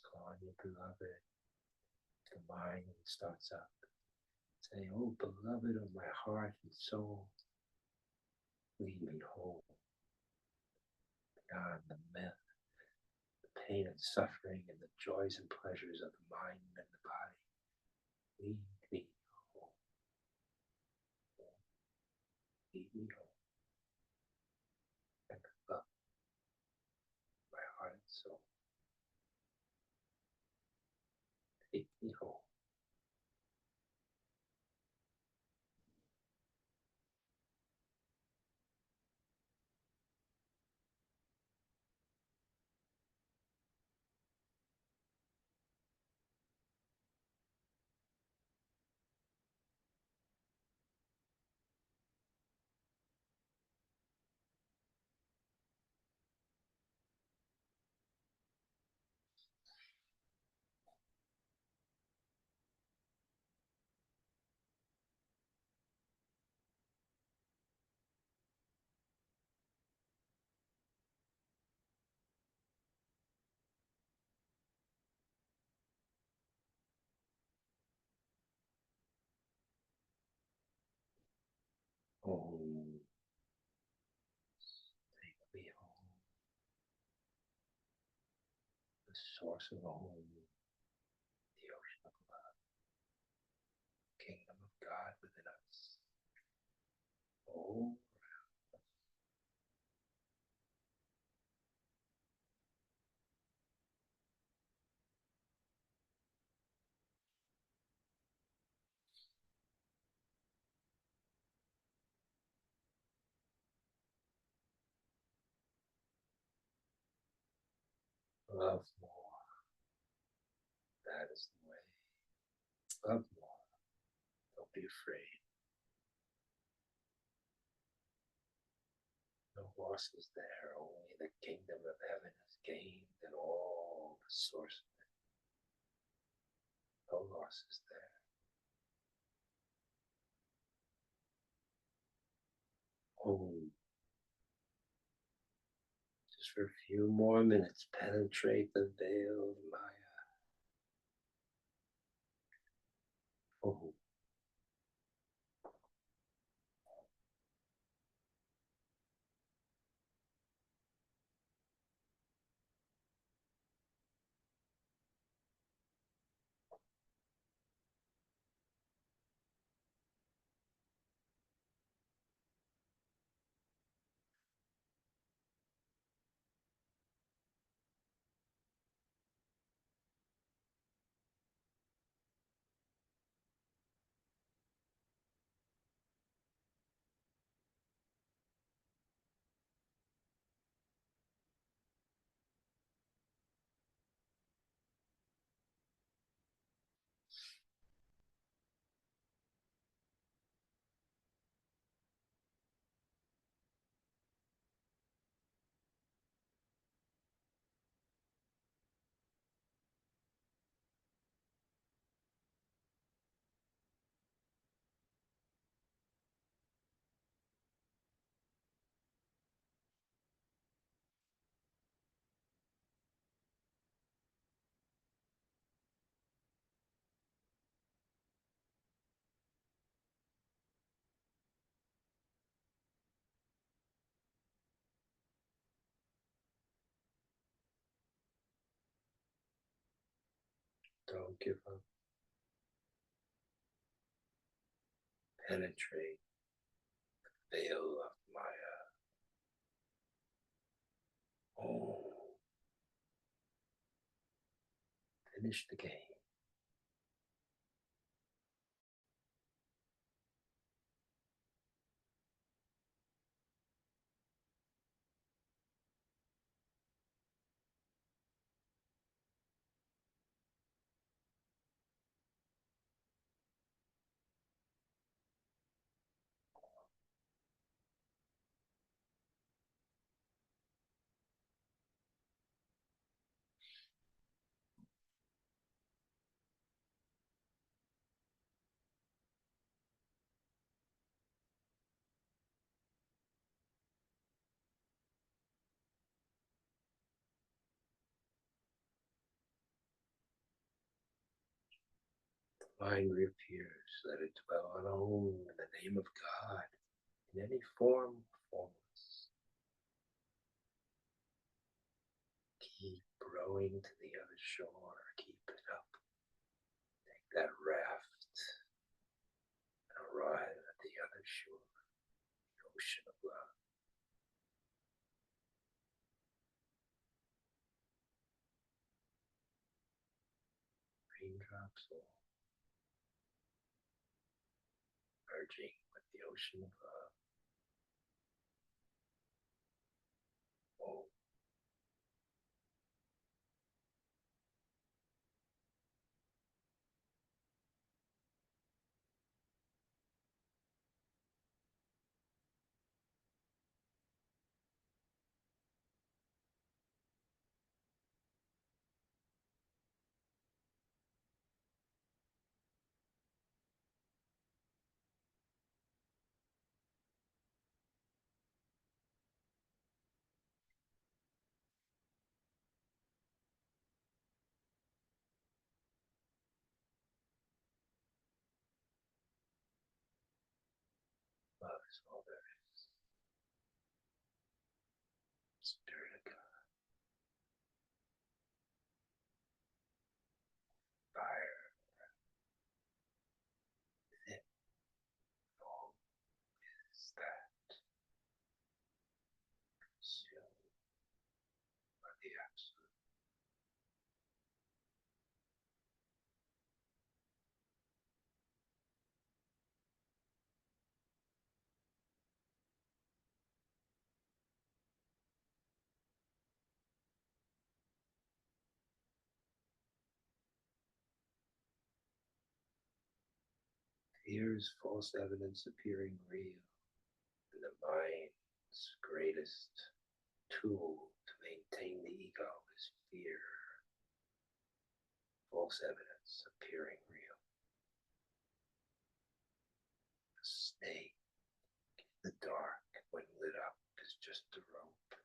Call on your beloved. The mind starts up. Say, oh, beloved of my heart and soul, lead me whole. Beyond the myth, the pain and suffering, and the joys and pleasures of the mind and the body. Lead me home. Lead me home. And love my heart and soul. Take me home. Home. Take me home. The source of home. The ocean of love. Kingdom of God within us. Oh, love more. That is the way. Love more. Don't be afraid. No losses there. Only the kingdom of heaven is gained and all the source of it. No losses there. Home. Just for a few more minutes, penetrate the veil of Maya. Home. Don't give up. Penetrate the veil of Maya. Oh. Finish the game. Mind reappears, let it dwell alone in the name of God, in any form or formless. Keep rowing to the other shore, keep it up. Take that raft and arrive at the other shore, the ocean of love. Raindrops all merging with the ocean of love. Oh, love is all there is. Spirit of God, fire, it all is that. Consumed by the absolute. Here is false evidence appearing real, and the mind's greatest tool to maintain the ego is fear. False evidence appearing real. A snake in the dark, when lit up, is just a rope.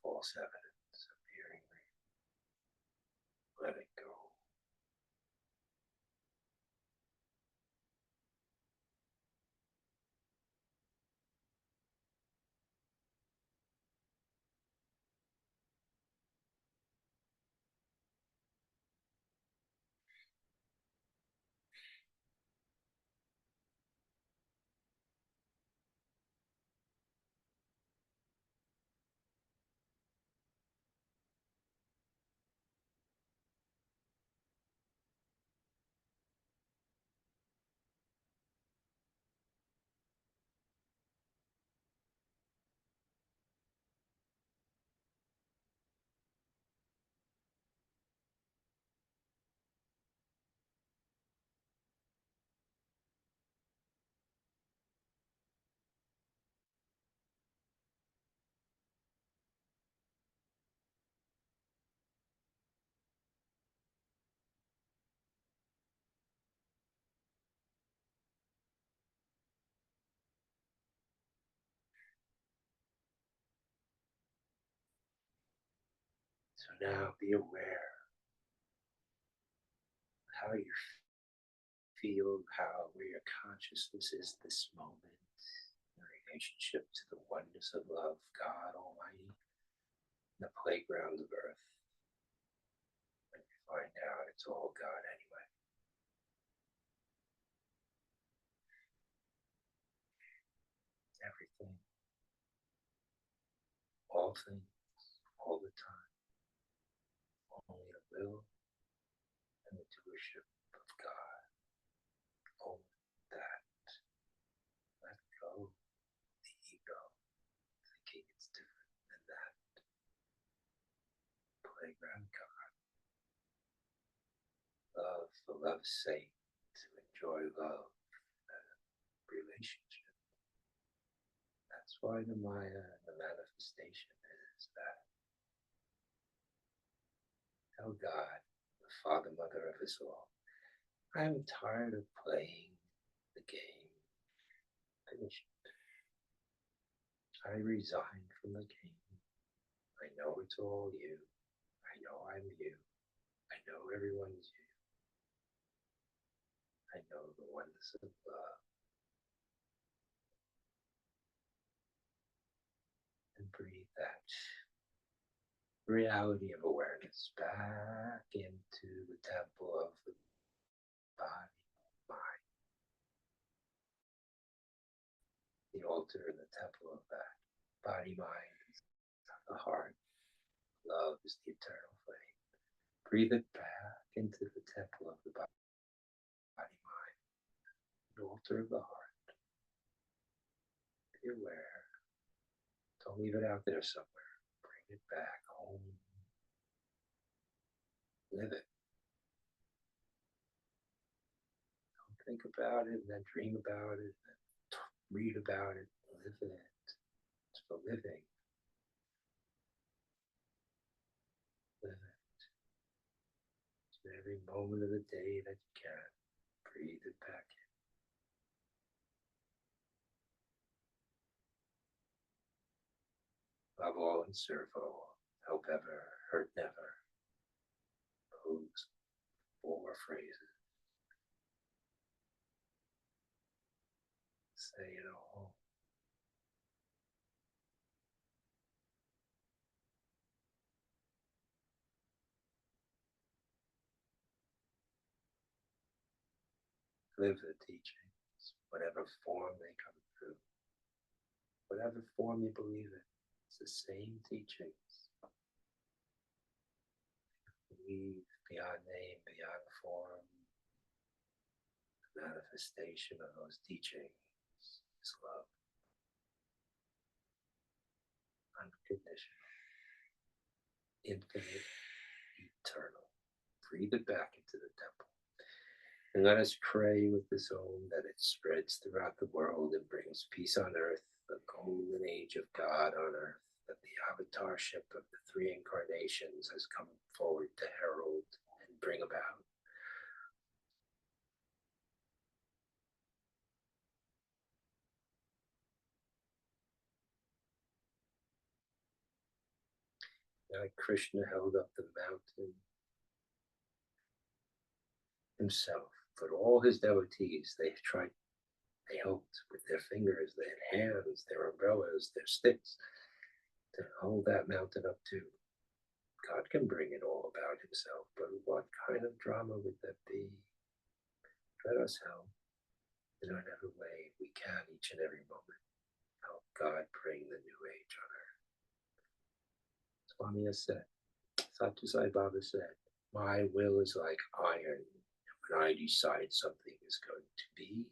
False evidence appearing real. Let it go. So now be aware how you feel, how where your consciousness is this moment. Very relationship to the oneness of love, God Almighty, the playground of earth. And you find out it's all God anyway. Everything, all things, all the time. Only the will and the doership of God. Only that. Let go the ego, thinking it's different than that. Playground God. Love for love's sake, to enjoy love and relationship. That's why the Maya and the manifestation is that. Tell God, the Father, Mother of us all, I'm tired of playing the game. Finished. I resign from the game. I know it's all you. I know I'm you. I know everyone's you. I know the oneness of love. And breathe that reality of awareness back into the temple of the body, mind. The altar and the temple of that body, mind, the heart. Love is the eternal flame. Breathe it back into the temple of the body, mind, the altar of the heart. Be aware. Don't leave it out there somewhere. Bring it back home. Live it. Don't think about it and then dream about it and read about it. Live it. It's for living. Live it. So every moment of the day that you can, breathe it back in. Love all and serve all. Help ever, hurt never. Those 4 phrases. Say it all. Live the teachings, whatever form they come through. Whatever form you believe in, it's the same teachings. Believe beyond name, beyond form. The manifestation of those teachings is love. Unconditional. Infinite. Eternal. Breathe it back into the temple. And let us pray with this Om that it spreads throughout the world and brings peace on earth, the golden age of God on earth, that the avatarship of the 3 incarnations has come forward to herald and bring about. Like Krishna held up the mountain himself, but all his devotees, they helped with their fingers, their hands, their umbrellas, their sticks, to hold that mountain up too. God can bring it all about himself, but what kind of drama would that be? Let us help in whatever way we can each and every moment. Help God bring the new age on earth. Swami has said, Satya Sai Baba said, my will is like iron. When I decide something is going to be,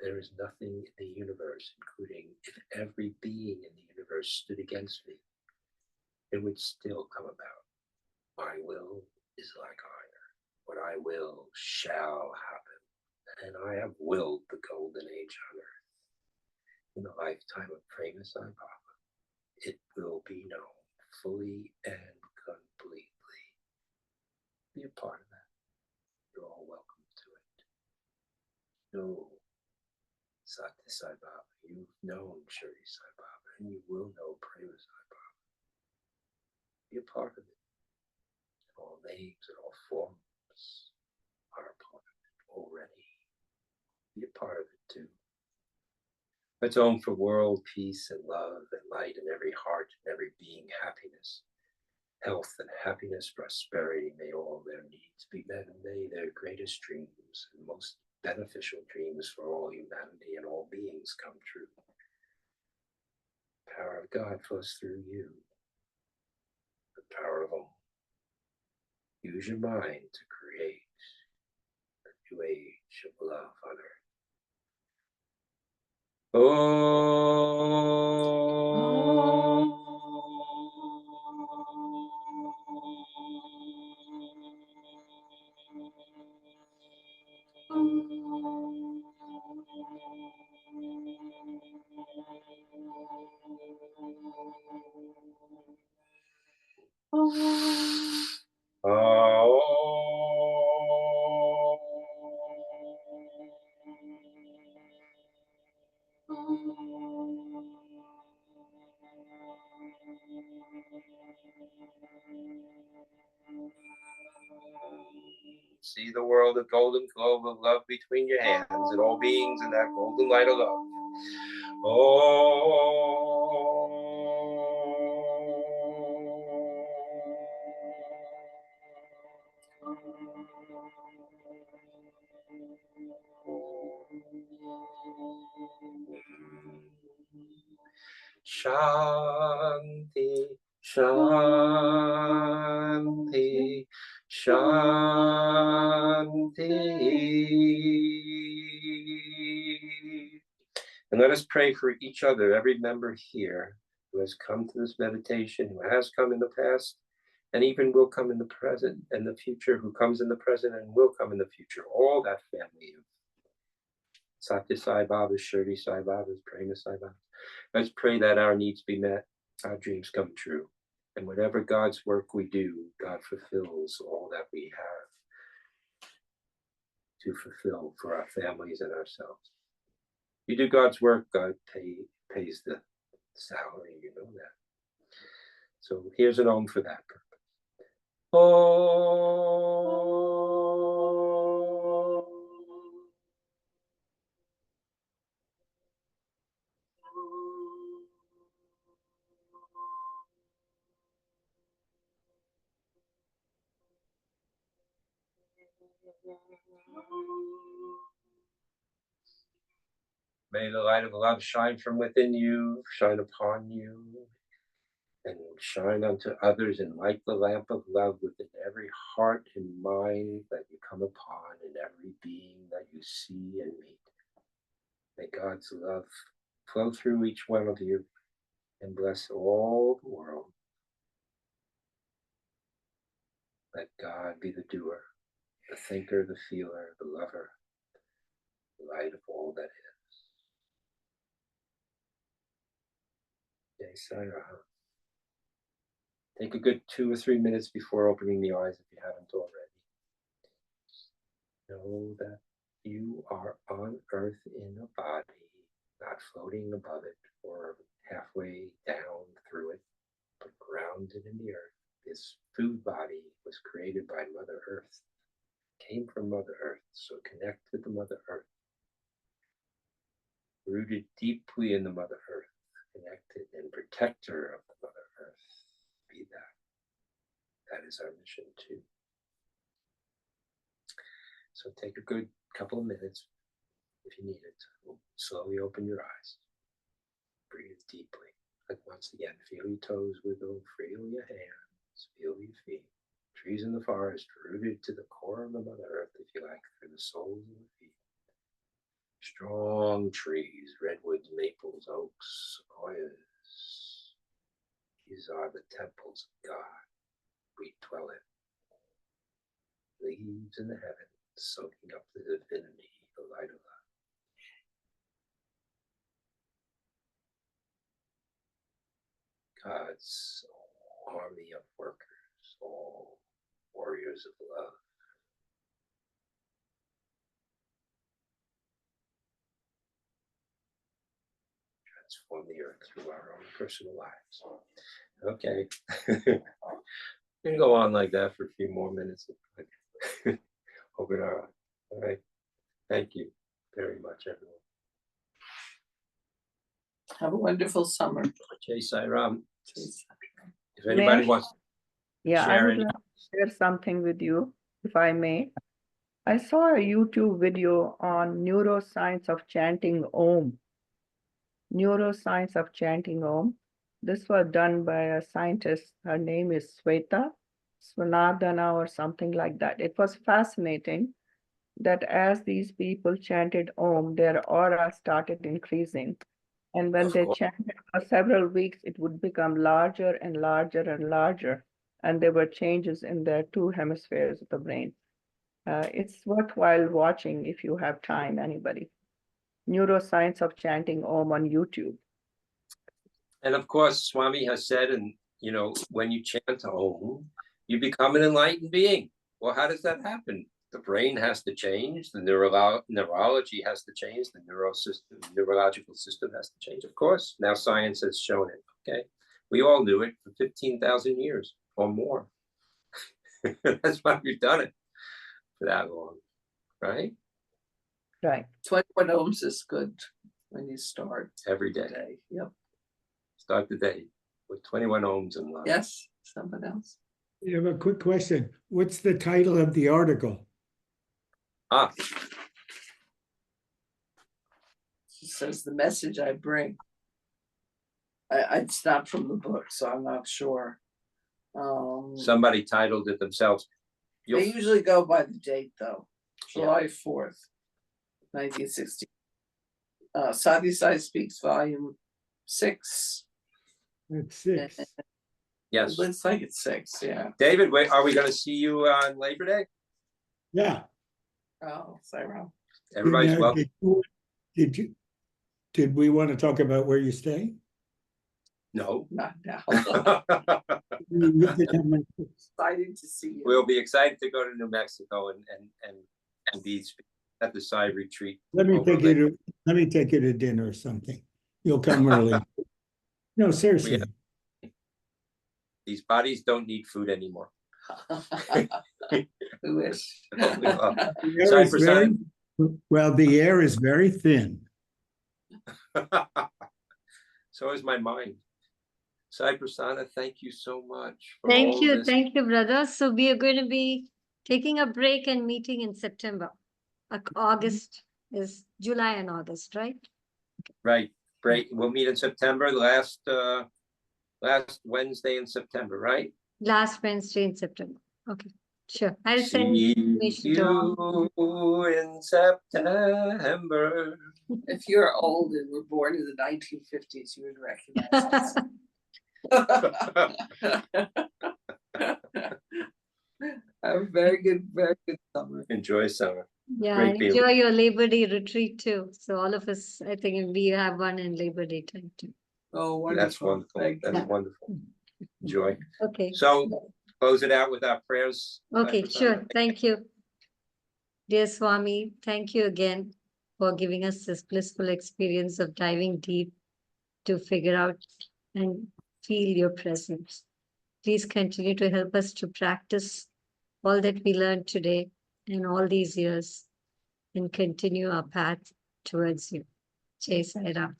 there is nothing in the universe, including if every being in the universe stood against me, it would still come about. My will is like iron. What I will shall happen. And I have willed the golden age on earth. In the lifetime of Prema Sai Baba, it will be known fully and completely. Be a part of that. You're all welcome to it. Know Satya Sai Baba. You've known Shri Sai Baba, and you will know Prema Sai Baba. Be a part of it. All names and all forms are a part of it already. Be a part of it too. Let's own for world peace and love and light in every heart and every being, happiness, health and happiness, prosperity. May all their needs be met, and may their greatest dreams and most beneficial dreams for all humanity and all beings come true. The power of God flows through you. The power of all. Use your mind to create a new age of love on earth. See the world of golden globe of love between your hands and all beings in that golden light of love. Shanti, Shanti, Shanti. And let us pray for each other, every member here who has come to this meditation, who has come in the past, and even will come in the present and the future, who comes in the present and will come in the future. All that family of Satya Sai Baba's, Shirdi Sai Baba's, Prema Sai Baba's. Let's pray that our needs be met, our dreams come true. And whatever God's work we do, God fulfills all that we have to fulfill for our families and ourselves. You do God's work, God pays the salary, you know that. So here's an Om for that purpose. Om. May the light of love shine from within you, shine upon you, and shine unto others, and light the lamp of love within every heart and mind that you come upon, and every being that you see and meet. May God's love flow through each one of you and bless all the world. Let God be the doer, the thinker, the feeler, the lover, the light of all that is. Jai Sai Ram. Take a good 2 or 3 minutes before opening the eyes if you haven't already. Know that you are on earth in a body, not floating above it or halfway down through it, but grounded in the earth. This food body was created by Mother Earth, came from Mother Earth, so connect with the Mother Earth. Rooted deeply in the Mother Earth, connected and protector of the Mother Earth. Be that. That is our mission too. So take a good couple of minutes if you need it. Slowly open your eyes. Breathe deeply. And once again, feel your toes wiggle, feel your hands, feel your feet. Trees in the forest, rooted to the core of the Mother Earth, if you like, through the soles of the feet. Strong trees, redwoods, maples, oaks, sequoias. These are the temples of God we dwell in. Leaves in the heavens, soaking up the divinity, the light of love. God's army of workers, all warriors of love. Transform the earth through our own personal lives. Okay. We can go on like that for a few more minutes. Open our eyes. All right. Thank you very much, everyone. Have a wonderful summer. Jai Sai Ram. Please. If anybody May I- wants, Yeah, I Share would any- like to share something with you, if I may. I saw a YouTube video on neuroscience of chanting Om. Neuroscience of chanting Om. This was done by a scientist. Her name is Swanardana or something like that. It was fascinating that as these people chanted Om, their aura started increasing. And when Of they course. chanted for several weeks, it would become larger and larger and larger. And there were changes in their two hemispheres of the brain. It's worthwhile watching if you have time, anybody. Neuroscience of chanting Om on YouTube. and of course, Swami has said, and when you chant Om, you become an enlightened being. Well, how does that happen? The brain has to change, the neurology has to change, the neurological system has to change. Of course, now science has shown it. Okay, we all knew it for 15,000 years or more. That's why we've done it for that long, right? Right. 21 ohms is good when you start Every the day. day. Yep. Start the day with 21 ohms in love. Yes, someone else. I have a quick question. What's the title of the article? Ah, She says the message I bring. It's not from the book, so I'm not sure. somebody titled it themselves. They You'll, usually go by the date though. Yeah. July 4th, 1960. Sadhi Sai Speaks, Volume 6. That's 6. yes. It looks like it's 6, yeah. David, wait, are we going to see you on Labor Day? Yeah. Oh, sorry. Everybody's And, welcome. did we want to talk about where you stay? No. Not now. Exciting to see you. We'll be excited to go to New Mexico and be at the Sai retreat. Let me over take you there. to dinner or something. You'll come early. No, seriously. These bodies don't need food anymore. We wish. The air Sai is very, well, the air is very thin. So is my mind. Sai Prasanna, thank you so much. for Thank all you, this. brother. So we are going to be taking a break and meeting in September. August is July and August, right? Right. Break. We'll meet in September, last Wednesday in September, right? Last Wednesday in September. Okay, sure. I'll send See information to all. you in September. If you're old and were born in the 1950s, you would recognize a very good summer. Enjoy summer. Yeah, Great and being enjoy your Labor Day retreat too. So all of us, I think we have one in Labor Day time too. Oh, wonderful. That's wonderful. Thank That's you. wonderful. Enjoy. Okay. So close it out with our prayers. Okay, Sai sure. Prasanna. Thank you. Dear Swami, thank you again for giving us this blissful experience of diving deep to figure out and feel your presence. Please continue to help us to practice all that we learned today and all these years and continue our path towards you. Jai Sai Ram.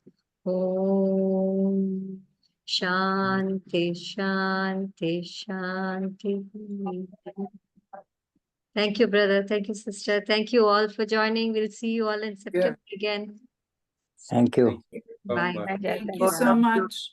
Om Shanti Shanti Shanti. Thank you, brother. Thank you, sister. Thank you all for joining. We'll see you all in September again. Thank you. So Bye. much. Thank Thank you so much.